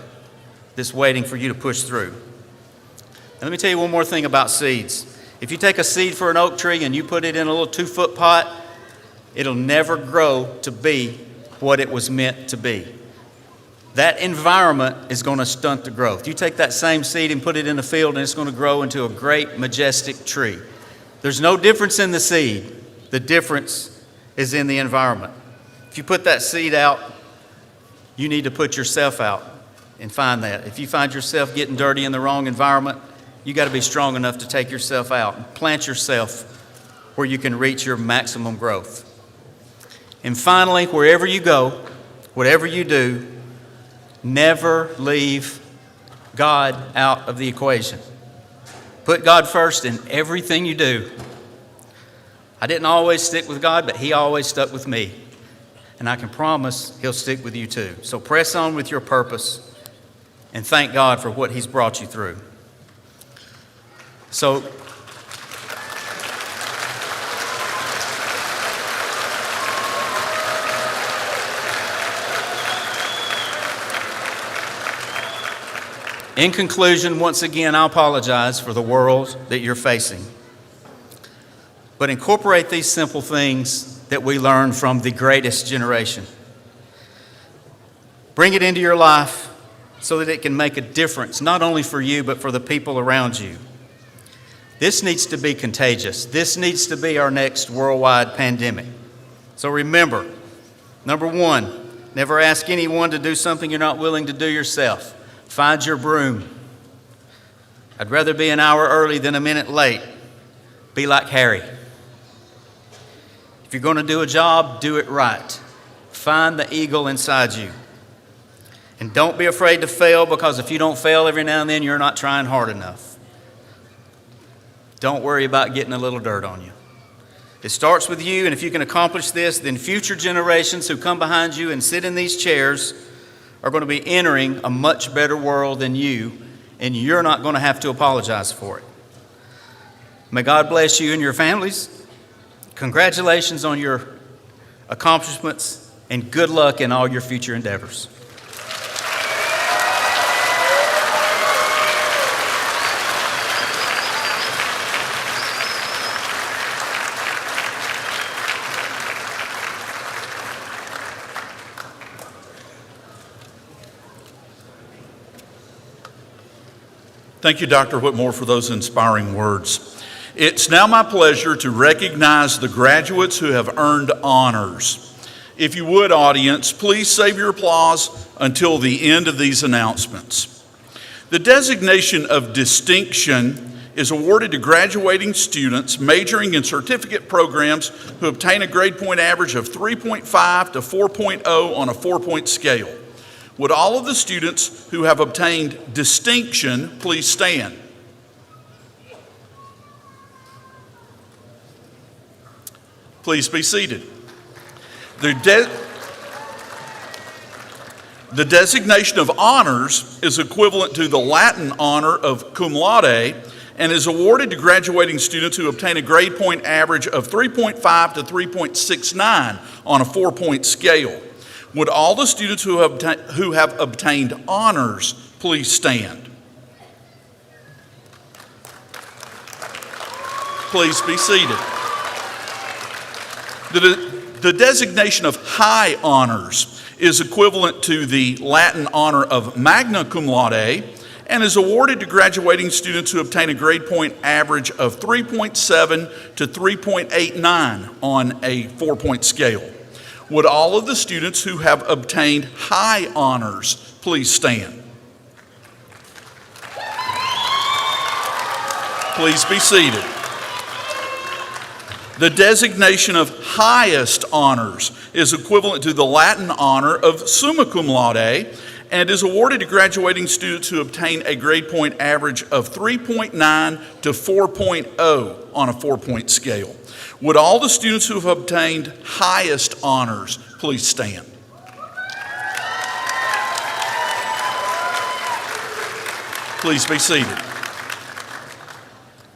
that's waiting for you to push through. And let me tell you one more thing about seeds. If you take a seed for an oak tree and you put it in a little 2-foot pot, it'll never grow to be what it was meant to be. That environment is going to stunt the growth. You take that same seed and put it in a field and it's going to grow into a great, majestic tree. There's no difference in the seed. The difference is in the environment. If you put that seed out, you need to put yourself out and find that. If you find yourself getting dirty in the wrong environment, you got to be strong enough to take yourself out and plant yourself where you can reach your maximum growth. And finally, wherever you go, whatever you do, never leave God out of the equation. Put God first in everything you do. I didn't always stick with God, but He always stuck with me. And I can promise He'll stick with you too. So press on with your purpose and thank God for what He's brought you through. So, in conclusion, once again, I apologize for the world that you're facing. But incorporate these simple things that we learned from the greatest generation. Bring it into your life so that it can make a difference, not only for you, but for the people around you. This needs to be contagious. This needs to be our next worldwide pandemic. So remember, number one, never ask anyone to do something you're not willing to do yourself. Find your broom. I'd rather be an hour early than a minute late. Be like Harry. If you're going to do a job, do it right. Find the eagle inside you. And don't be afraid to fail, because if you don't fail every now and then, you're not trying hard enough. Don't worry about getting a little dirt on you. It starts with you, and if you can accomplish this, then future generations who come behind you and sit in these chairs are going to be entering a much better world than you, and you're not going to have to apologize for it. May God bless you and your families. Congratulations on your accomplishments, and good luck in all your future endeavors. Thank you, Dr. Whitmore, for those inspiring words. It's now my pleasure to recognize the graduates who have earned honors. If you would, audience, please save your applause until the end of these announcements. The designation of distinction is awarded to graduating students majoring in certificate programs who obtain a grade point average of 3.5 to 4.0 on a 4-point scale. Would all of the students who have obtained distinction please stand? Please be seated. The designation of honors is equivalent to the Latin honor of cum laude and is awarded to graduating students who obtain a grade point average of 3.5 to 3.69 on a 4-point scale. Would all the students who have obtained honors please stand? Please be seated. The designation of high honors is equivalent to the Latin honor of magna cum laude and is awarded to graduating students who obtain a grade point average of 3.7 to 3.89 on a 4-point scale. Would all of the students who have obtained high honors please stand? Please be seated. The designation of highest honors is equivalent to the Latin honor of summa cum laude and is awarded to graduating students who obtain a grade point average of 3.9 to 4.0 on a 4-point scale. Would all the students who have obtained highest honors please stand? Please be seated.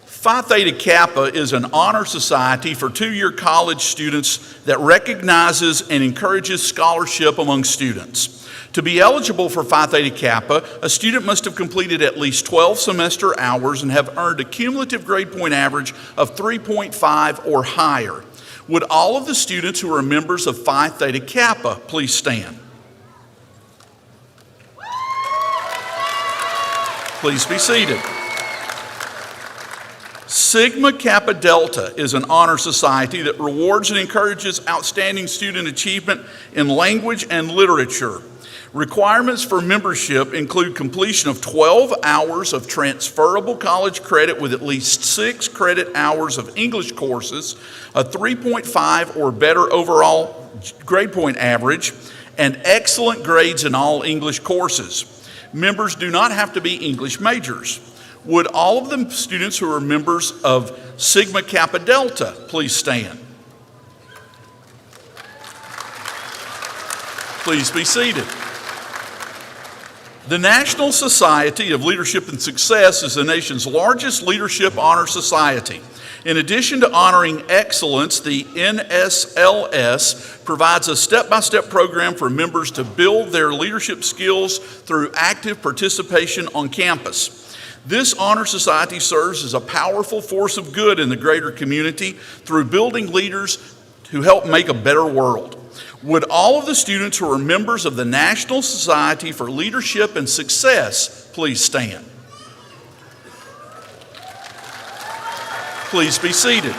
Phi Theta Kappa is an honor society for 2-year college students that recognizes and encourages scholarship among students. To be eligible for Phi Theta Kappa, a student must have completed at least 12 semester hours and have earned a cumulative grade point average of 3.5 or higher. Would all of the students who are members of Phi Theta Kappa please stand? Please be seated. Sigma Kappa Delta is an honor society that rewards and encourages outstanding student achievement in language and literature. Requirements for membership include completion of 12 hours of transferable college credit with at least 6 credit hours of English courses, a 3.5 or better overall grade point average, and excellent grades in all English courses. Members do not have to be English majors. Would all of the students who are members of Sigma Kappa Delta please stand? Please be seated. The National Society of Leadership and Success is the nation's largest leadership honor society. In addition to honoring excellence, the NSLS provides a step-by-step program for members to build their leadership skills through active participation on campus. This honor society serves as a powerful force of good in the greater community through building leaders who help make a better world. Would all of the students who are members of the National Society for Leadership and Success please stand? Please be seated.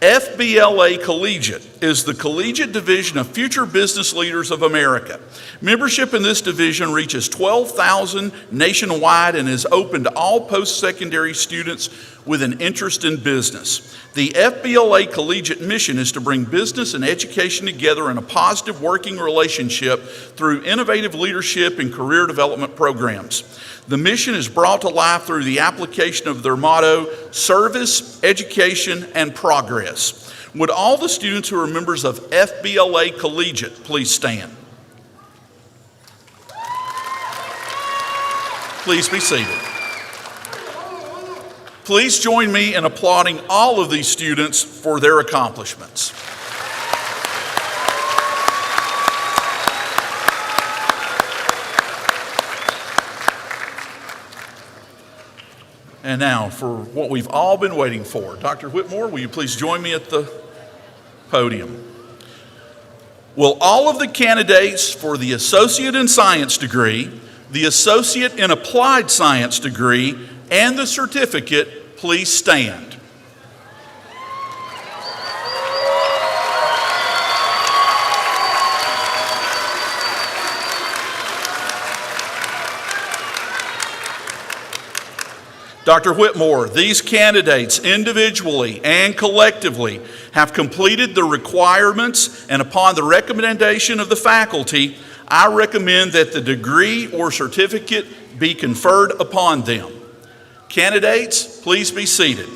FBLA Collegiate is the collegiate division of Future Business Leaders of America. Membership in this division reaches 12,000 nationwide and is open to all post-secondary students with an interest in business. The FBLA Collegiate mission is to bring business and education together in a positive working relationship through innovative leadership and career development programs. The mission is brought to life through the application of their motto, service, education, and progress. Would all the students who are members of FBLA Collegiate please stand? Please be seated. Please join me in applauding all of these students for their accomplishments. And now for what we've all been waiting for. Dr. Whitmore, will you please join me at the podium? Will all of the candidates for the Associate in Science degree the Associate in Applied Science degree, and the certificate, please stand. Dr. Whitmore, these candidates individually and collectively have completed the requirements, and upon the recommendation of the faculty, I recommend that the degree or certificate be conferred upon them. Candidates, please be seated.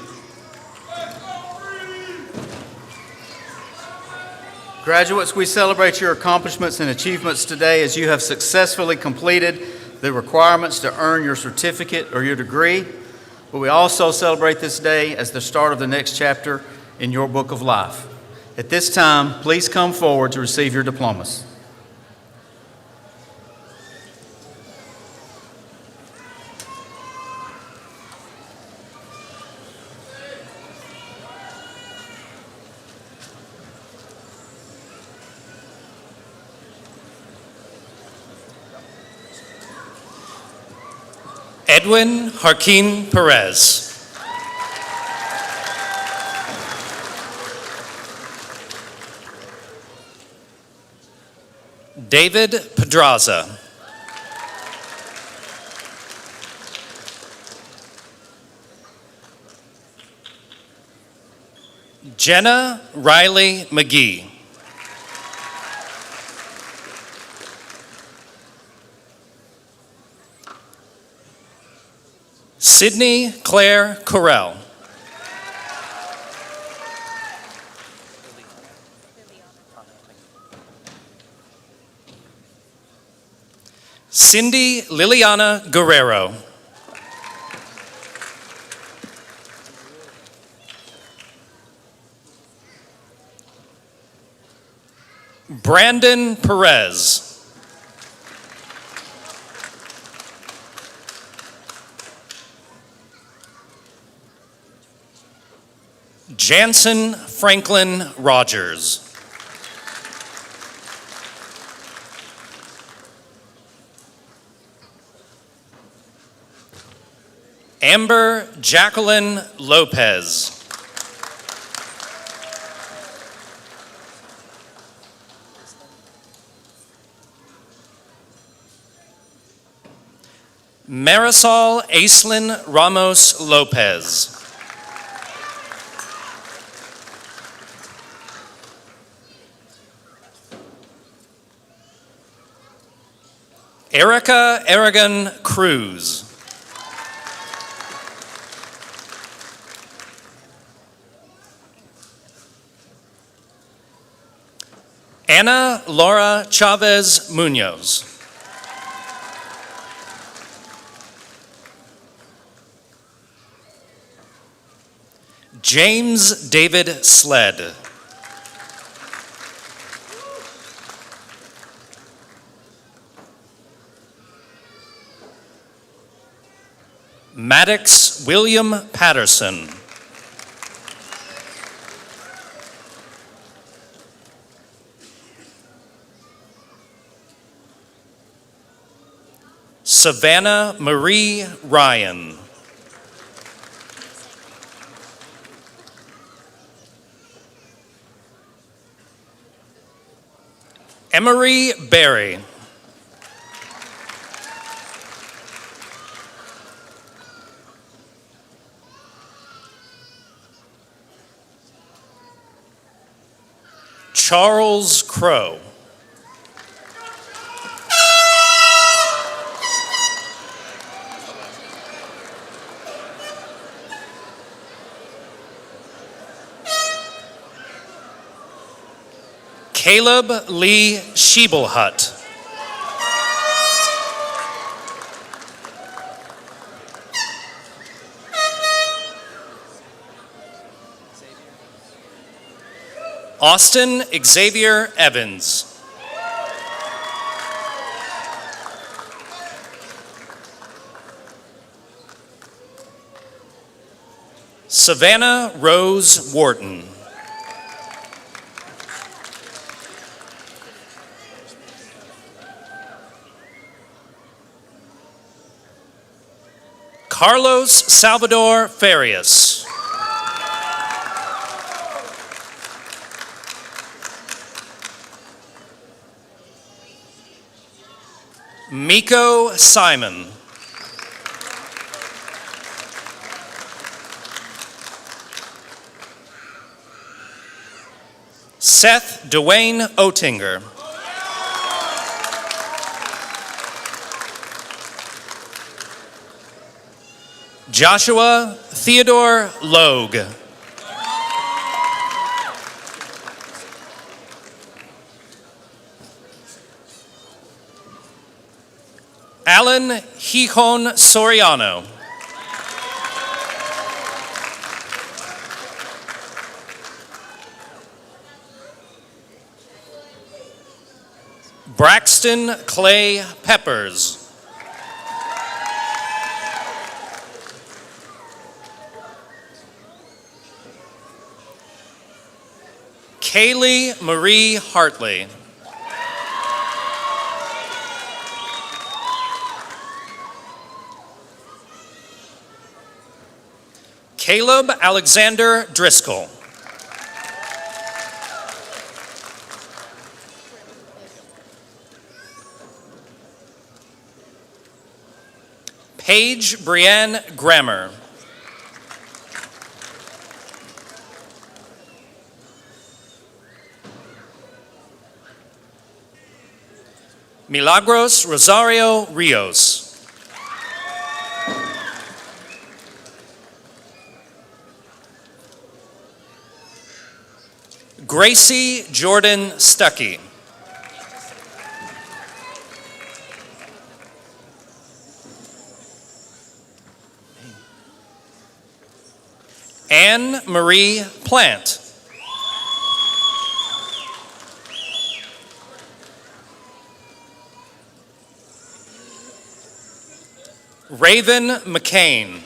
Graduates, we celebrate your accomplishments and achievements today as you have successfully completed the requirements to earn your certificate or your degree. But we also celebrate this day as the start of the next chapter in your book of life. At this time, please come forward to receive your diplomas. Edwin Harkin Perez. David Pedraza. Jenna Riley McGee. Sydney Claire Correll. Cindy Liliana Guerrero. Brandon Perez. Jansen Franklin Rogers. Amber Jacqueline Lopez. Marisol Aislinn Ramos Lopez. Erica Aragon Cruz. Ana Laura Chavez Munoz. James David Sled. Maddox William Patterson. Savannah Marie Ryan. Emery Berry. Charles Crow. Caleb Lee Schiebelhut. Austin Xavier Evans. Savannah Rose Wharton. Carlos Salvador Farias. Miko Simon. Seth Dwayne Oettinger. Joshua Theodore Logue. Alan Hihon Soriano. Braxton Clay Peppers. Kaylee Marie Hartley. Caleb Alexander Driscoll. Paige Brienne Grammer. Milagros Rosario Rios. Gracie Jordan Stuckey. Anne Marie Plant. Raven McCain.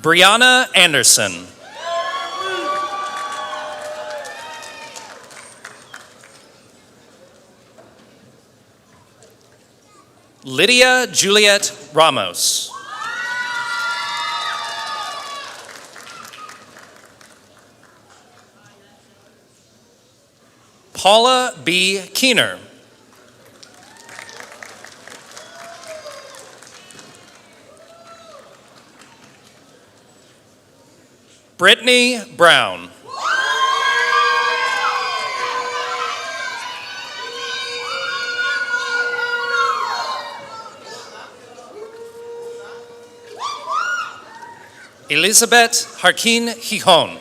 Brianna Anderson. Lydia Juliet Ramos. Paula B. Keener. Brittany Brown. Elizabeth Harkin Hijón.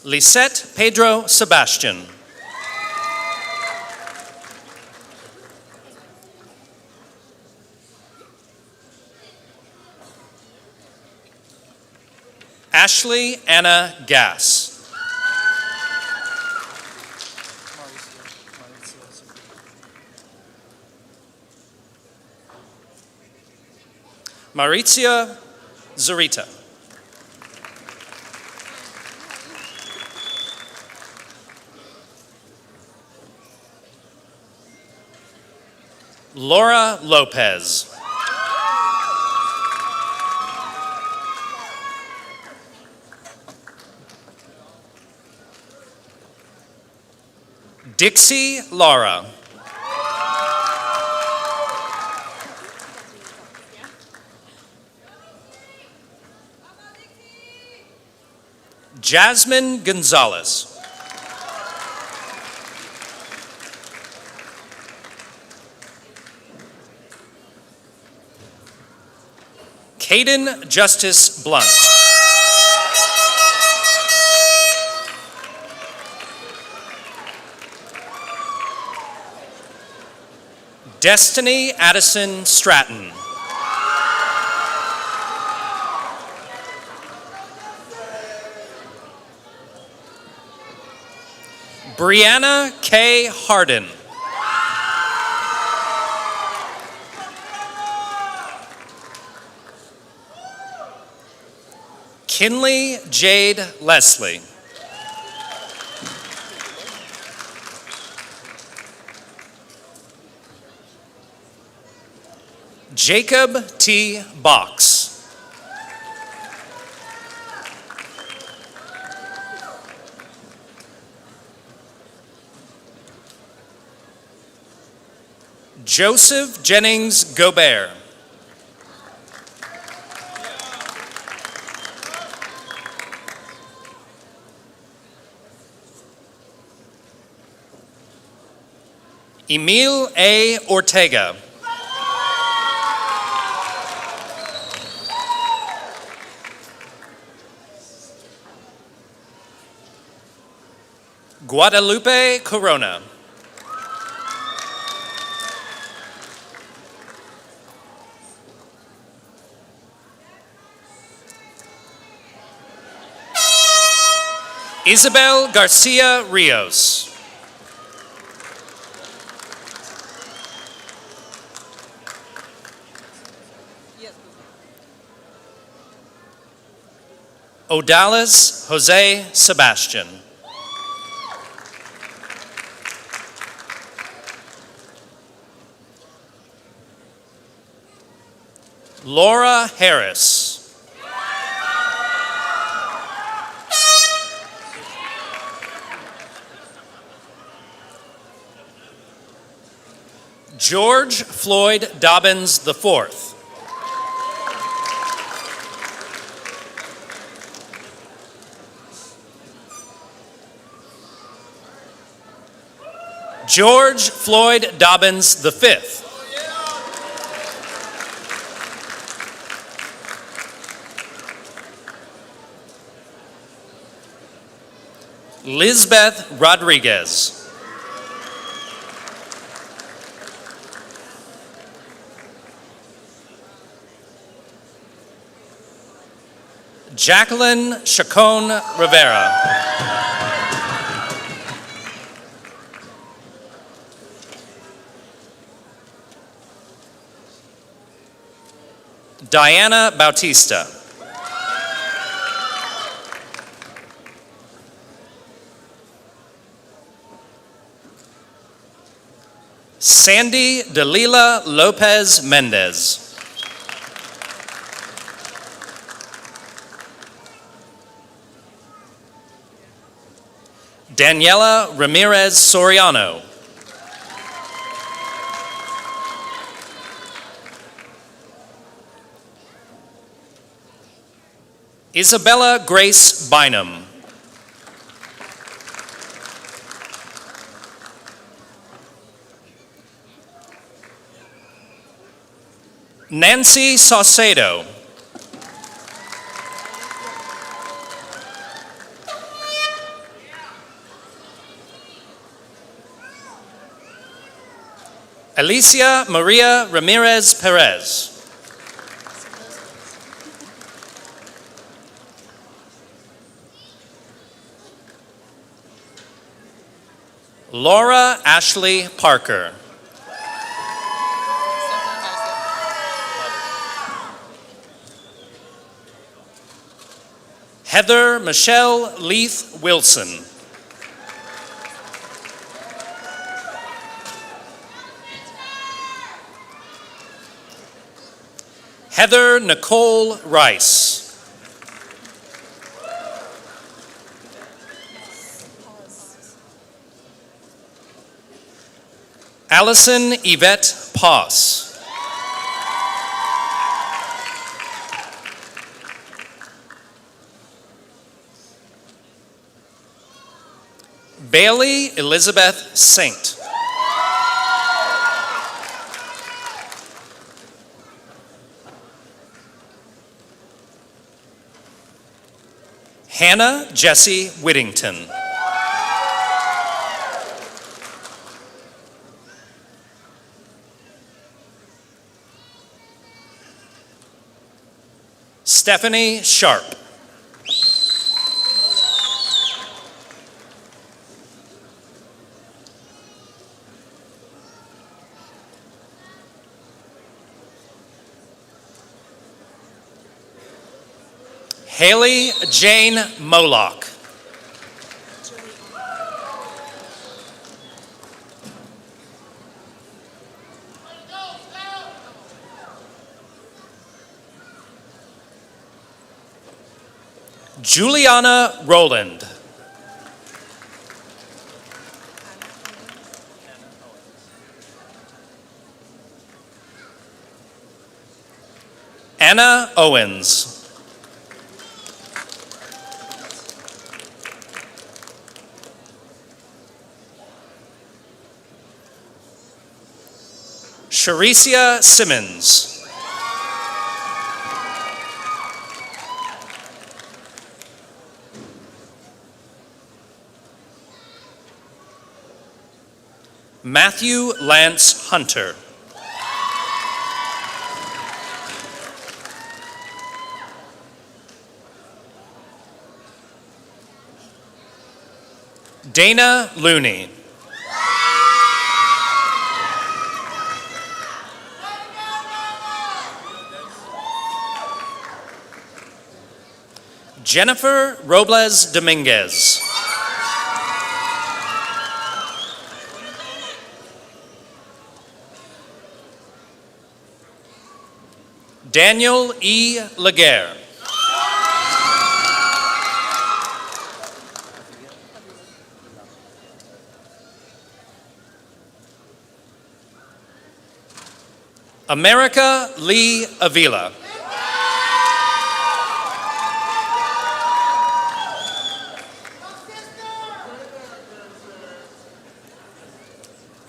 Lisette Pedro Sebastian. Ashley Anna Gass. Maritzia Zurita. Laura Lopez. Dixie Lara. Jasmine Gonzalez. Caden Justice Blunt. Destiny Addison Stratton. Brianna K. Harden. Kinley Jade Leslie. Jacob T. Box. Joseph Jennings Gobert. Emil A. Ortega. Guadalupe Corona. Isabel Garcia Rios. Odalis Jose Sebastian. Laura Harris. George Floyd Dobbins IV. George Floyd Dobbins V. Lisbeth Rodriguez. Jacqueline Chacon Rivera. Diana Bautista. Sandy Delila Lopez Mendez. Daniela Ramirez Soriano. Isabella Grace Bynum. Nancy Saucedo. Alicia Maria Ramirez Perez. Laura Ashley Parker. Heather Michelle Leith Wilson. Heather Nicole Rice. Allison Yvette Poss. Bailey Elizabeth Saint. Hannah Jessie Whittington. Stephanie Sharp. Haley Jane Moloch. Juliana Roland. Anna Owens. Sharicia Simmons. Matthew Lance Hunter. Dana Looney. Jennifer Robles Dominguez. Daniel E. Laguerre. America Lee Avila.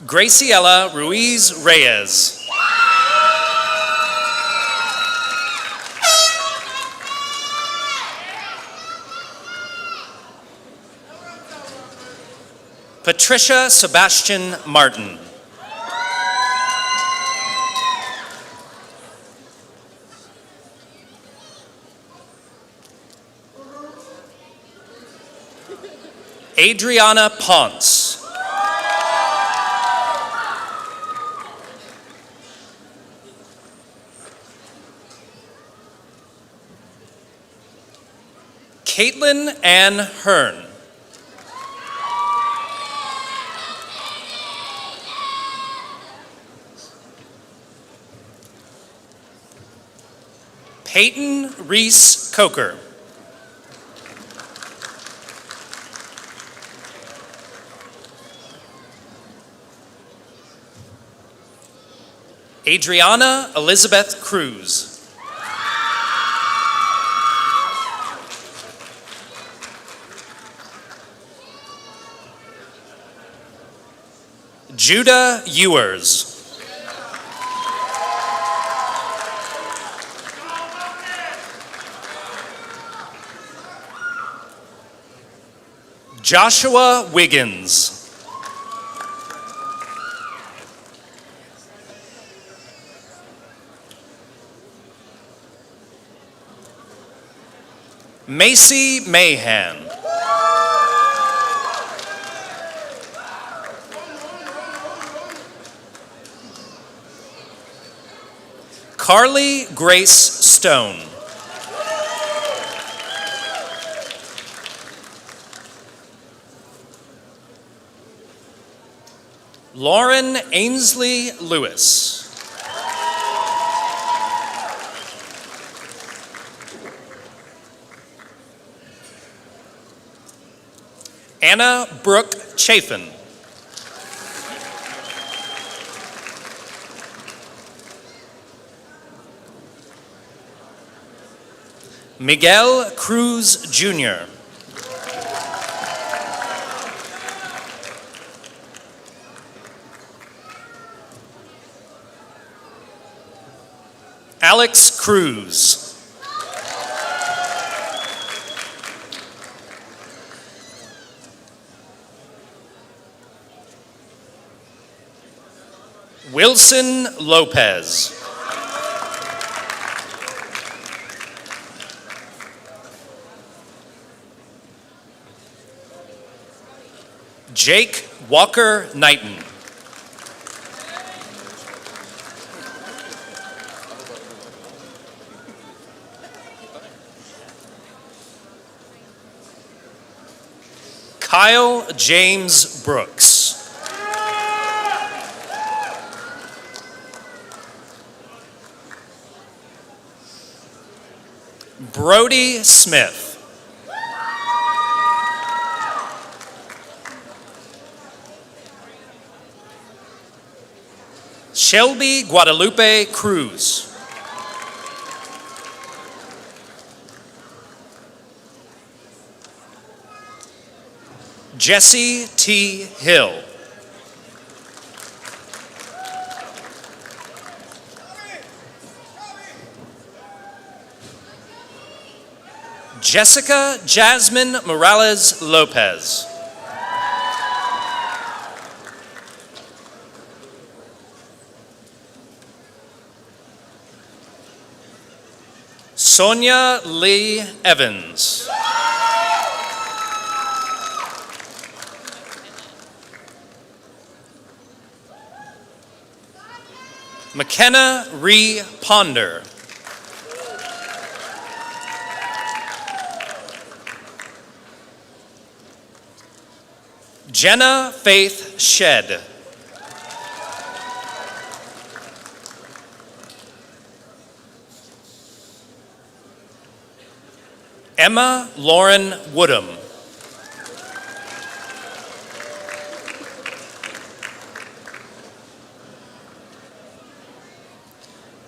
Graciela Ruiz Reyes. Patricia Sebastian Martin. Adriana Ponce. Caitlin Ann Hearn. Peyton Reese Coker. Adriana Elizabeth Cruz. Judah Ewers. Joshua Wiggins. Macy Mahan. Carly Grace Stone. Lauren Ainsley Lewis. Anna Brooke Chafin. Miguel Cruz Jr. Alex Cruz. Wilson Lopez. Jake Walker Knighton. Kyle James Brooks. Brody Smith. Shelby Guadalupe Cruz. Jesse T. Hill. Jessica Jasmine Morales Lopez. Sonia Lee Evans. McKenna Ree Ponder. Jenna Faith Shed. Emma Lauren Woodham.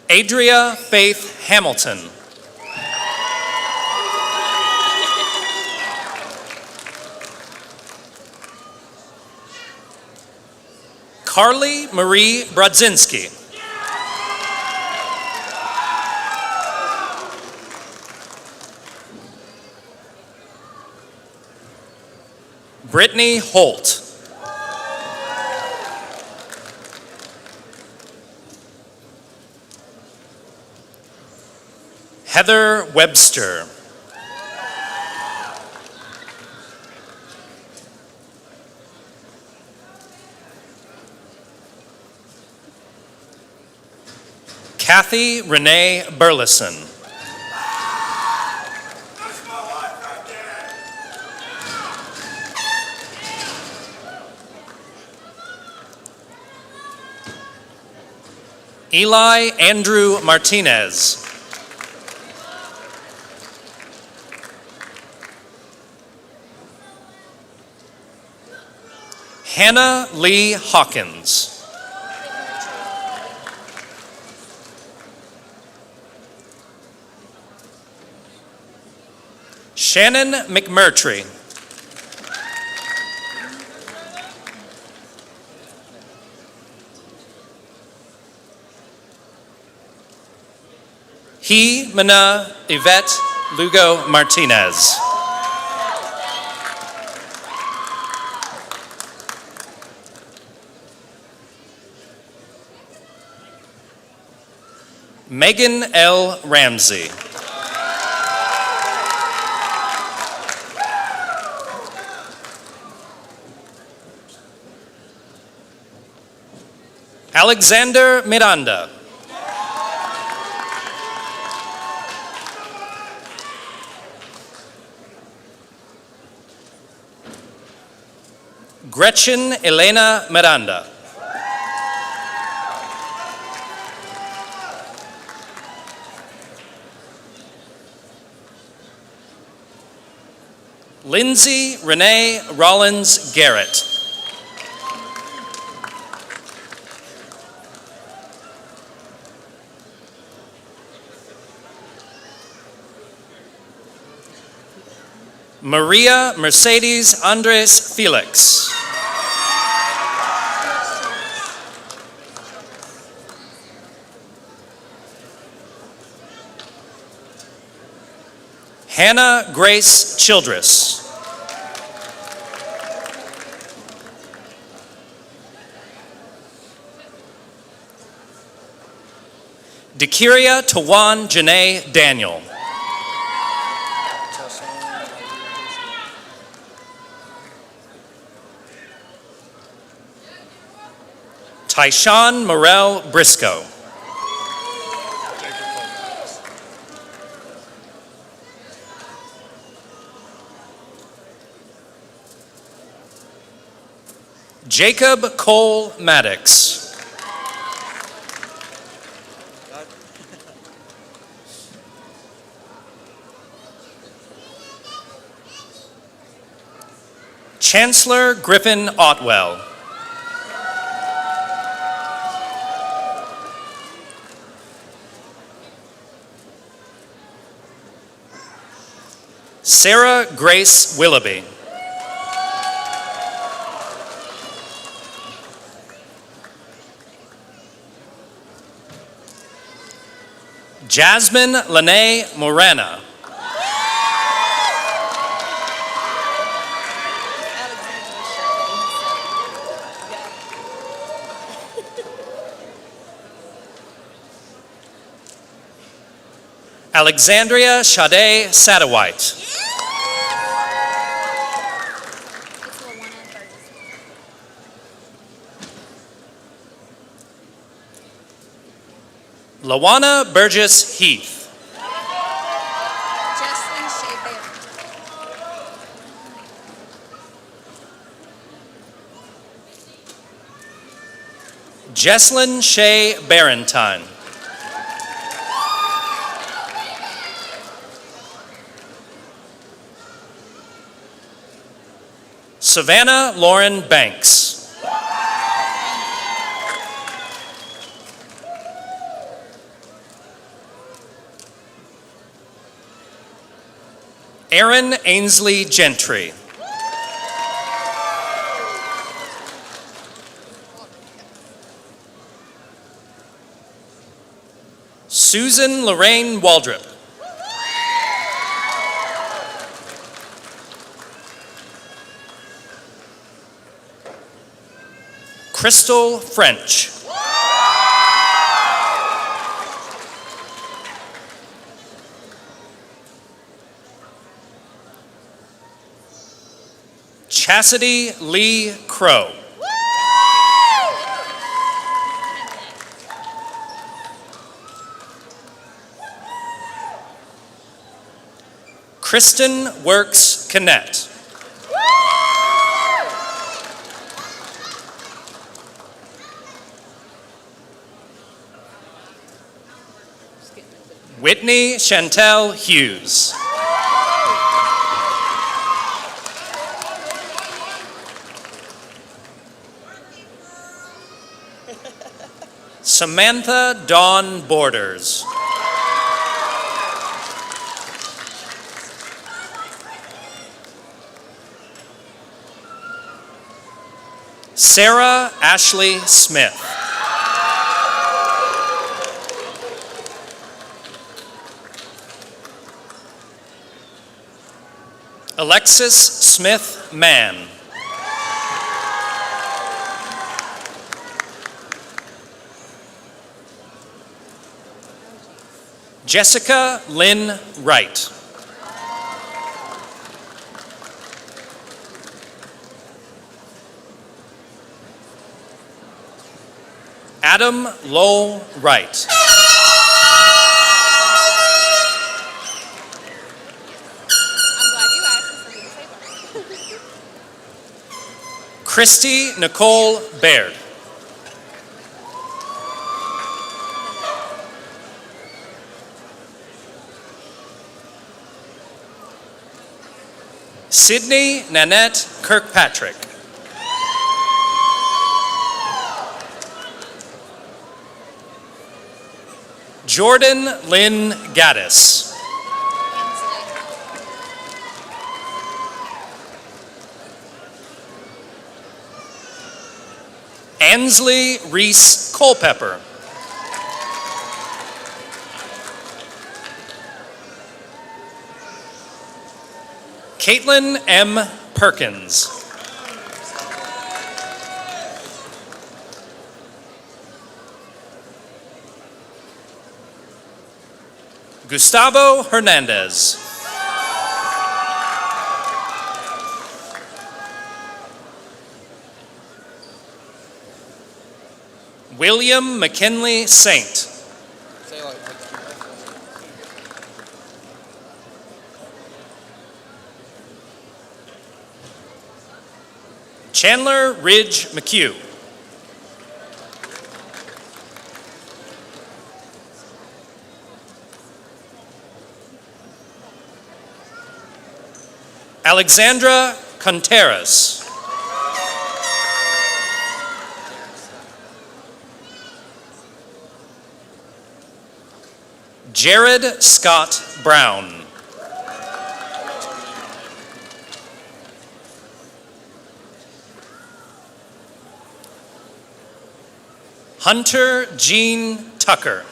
Adria Faith Hamilton. Carly Marie Brodzinski. Brittany Holt. Heather Webster. Kathy Renee Burleson. Eli Andrew Martinez. Hannah Lee Hawkins. Shannon McMurtry. He Mana Yvette Lugo Martinez. Megan L. Ramsey. Alexander Miranda. Gretchen Elena Miranda. Lindsay Renee Rollins Garrett. Maria Mercedes Andres Felix. Hannah Grace Childress. Dekiria Tawan Janae Daniel. Tyshawn Morel Briscoe. Jacob Cole Maddox. Chancellor Griffin Otwell. Sarah Grace Willoughby. Jasmine Lene Morana. Alexandria Sade Sadowite. Lawana Burgess Heath. Jesslyn Shea Barentine. Savannah Lauren Banks. Aaron Ainsley Gentry. Susan Lorraine Waldrop. Crystal French. Chastity Lee Crow. Kristen Works Cannett. Whitney Chantel Hughes. Samantha Dawn Borders. Sarah Ashley Smith. Alexis Smith Mann. Jessica Lynn Wright. Adam Lowell Wright. Christy Nicole Baird. Sydney Nanette Kirkpatrick. Jordan Lynn Gaddis. Ansley Reese Culpepper. Caitlin M. Perkins. Gustavo Hernandez. William McKinley Saint. Chandler Ridge McHugh. Alexandra Contreras. Jared Scott Brown. Hunter Jean Tucker.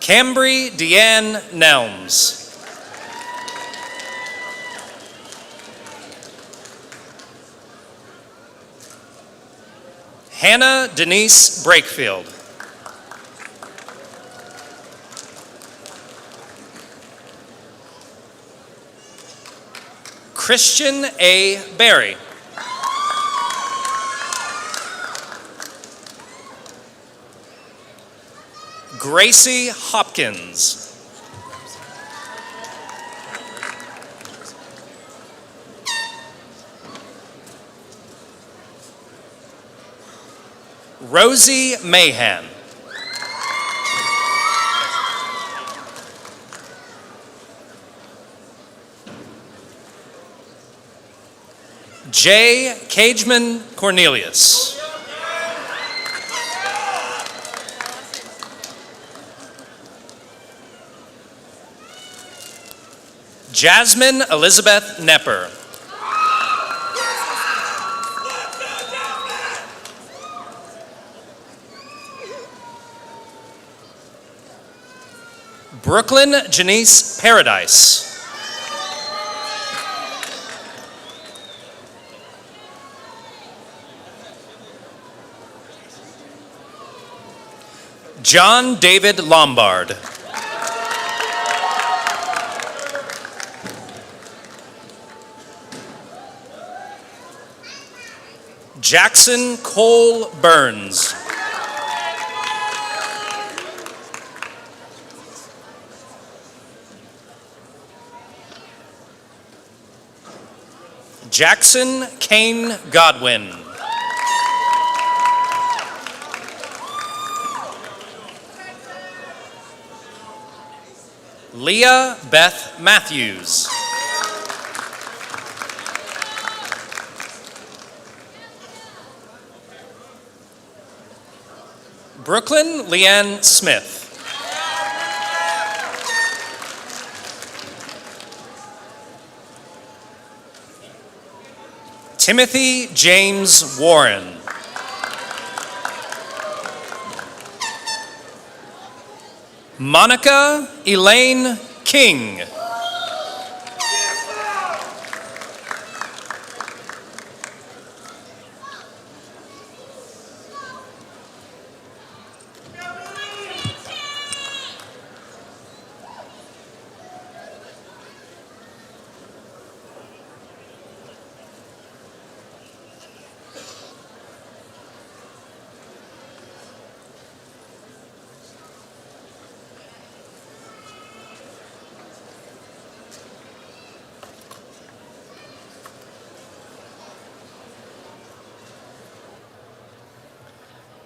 Cambry Deanne Nelms. Hannah Denise Brakefield. Christian A. Berry. Gracie Hopkins. Rosie Mahan. Jay Cageman Cornelius. Jasmine Elizabeth Nepper. Brooklyn Janice Paradise. John David Lombard. Jackson Cole Burns. Jackson Kane Godwin. Leah Beth Matthews. Brooklyn Leanne Smith. Timothy James Warren. Monica Elaine King.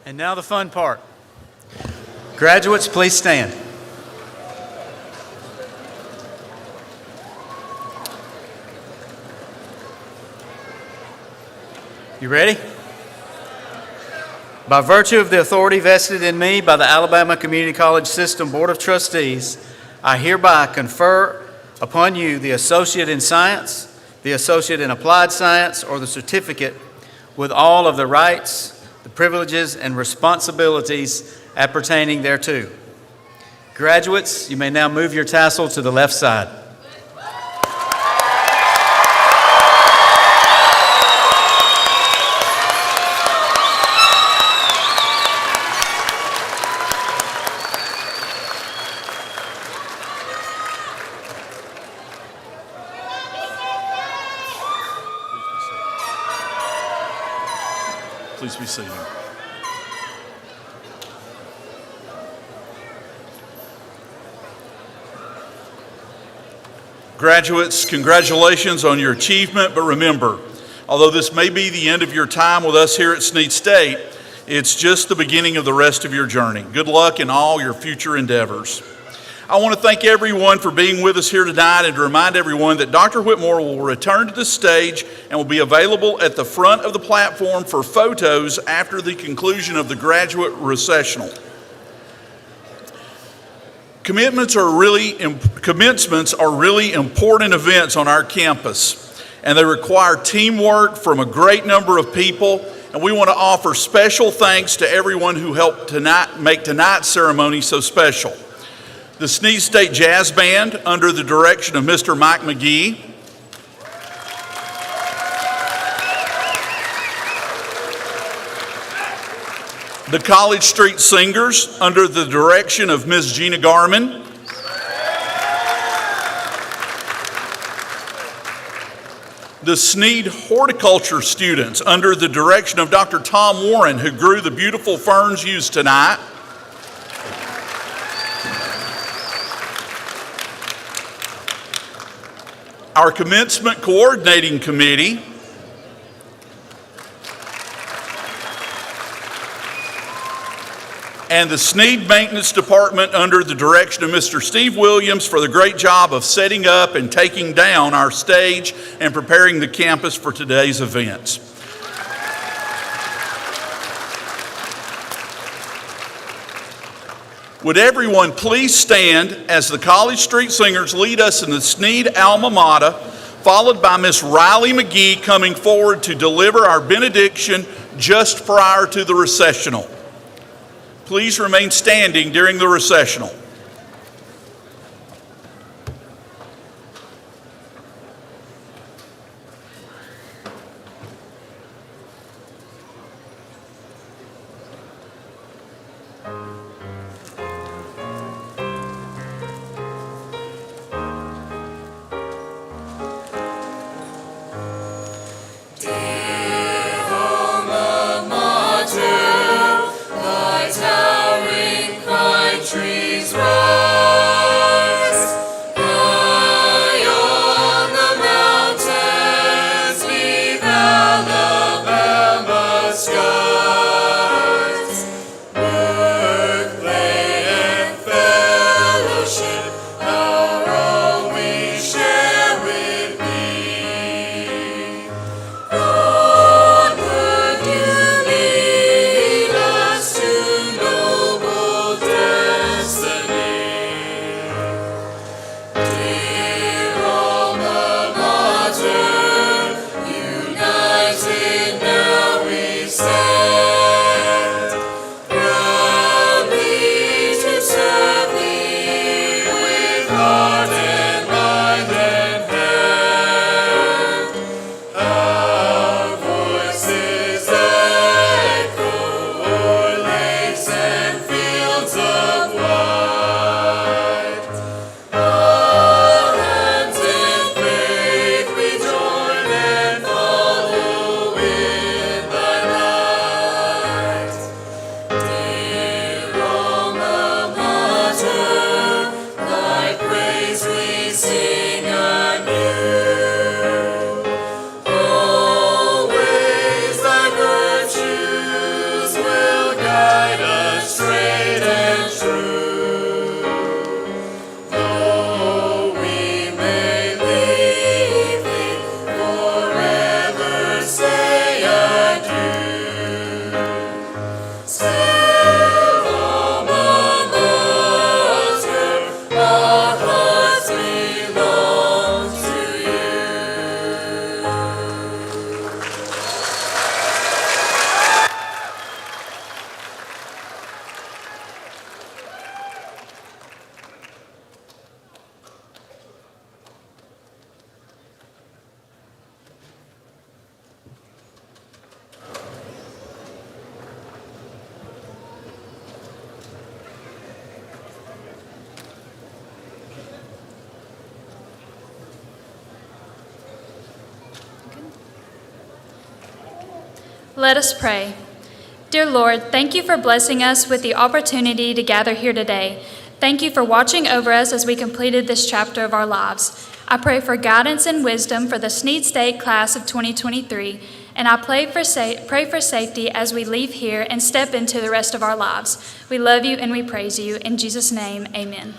And now the fun part. Graduates, please stand. You ready? By virtue of the authority vested in me by the Alabama Community College System Board of Trustees, I hereby confer upon you the Associate in Science, the Associate in Applied Science, or the certificate with all of the rights, the privileges, and responsibilities appertaining thereto. Graduates, you may now move your tassel to the left side. Please be seated. Graduates, congratulations on your achievement, but remember, although this may be the end of your time with us here at Snead State, it's just the beginning of the rest of your journey. Good luck in all your future endeavors. I want to thank everyone for being with us here tonight and to remind everyone that Dr. Whitmore will return to the stage and will be available at the front of the platform for photos after the conclusion of the graduate recessional. Commencements are really important events on our campus, and they require teamwork from a great number of people, and we want to offer special thanks to everyone who helped make tonight's ceremony so special. The Snead State Jazz Band, under the direction of Mr. Mike McGee. The College Street Singers, under the direction of Ms. Gina Garman. The Snead Horticulture students, under the direction of Dr. Tom Warren, who grew the beautiful ferns used tonight. Our Commencement Coordinating Committee, and the Snead Maintenance Department under the direction of Mr. Steve Williams for the great job of setting up and taking down our stage and preparing the campus for today's events. Would everyone please stand as the College Street Singers lead us in the Snead Alma Mater, followed by Miss Riley McGee coming forward to deliver our benediction just prior to the recessional. Please remain standing during the recessional. Trees rise high on the mountains, leave Alabama skies. Work, play, and fellowship, our all we share with thee. Onward you lead us to noble destiny. Dear alma mater, united now we stand, proudly to serve thee with heart and mind and hand. Our voices echo o'er lakes and fields of white. Our hands in faith we join and follow in thy light. Dear alma mater, thy praise we sing anew. Always thy virtues will guide us straight and true. Though we may leave thee, forever say adieu. Still, alma mater, our hearts belong to you. Let us pray. Dear Lord, thank you for blessing us with the opportunity to gather here today. Thank you for watching over us as we completed this chapter of our lives. I pray for guidance and wisdom for the Snead State class of 2023, and I pray for safety as we leave here and step into the rest of our lives. We love you and we praise you. In Jesus' name, amen.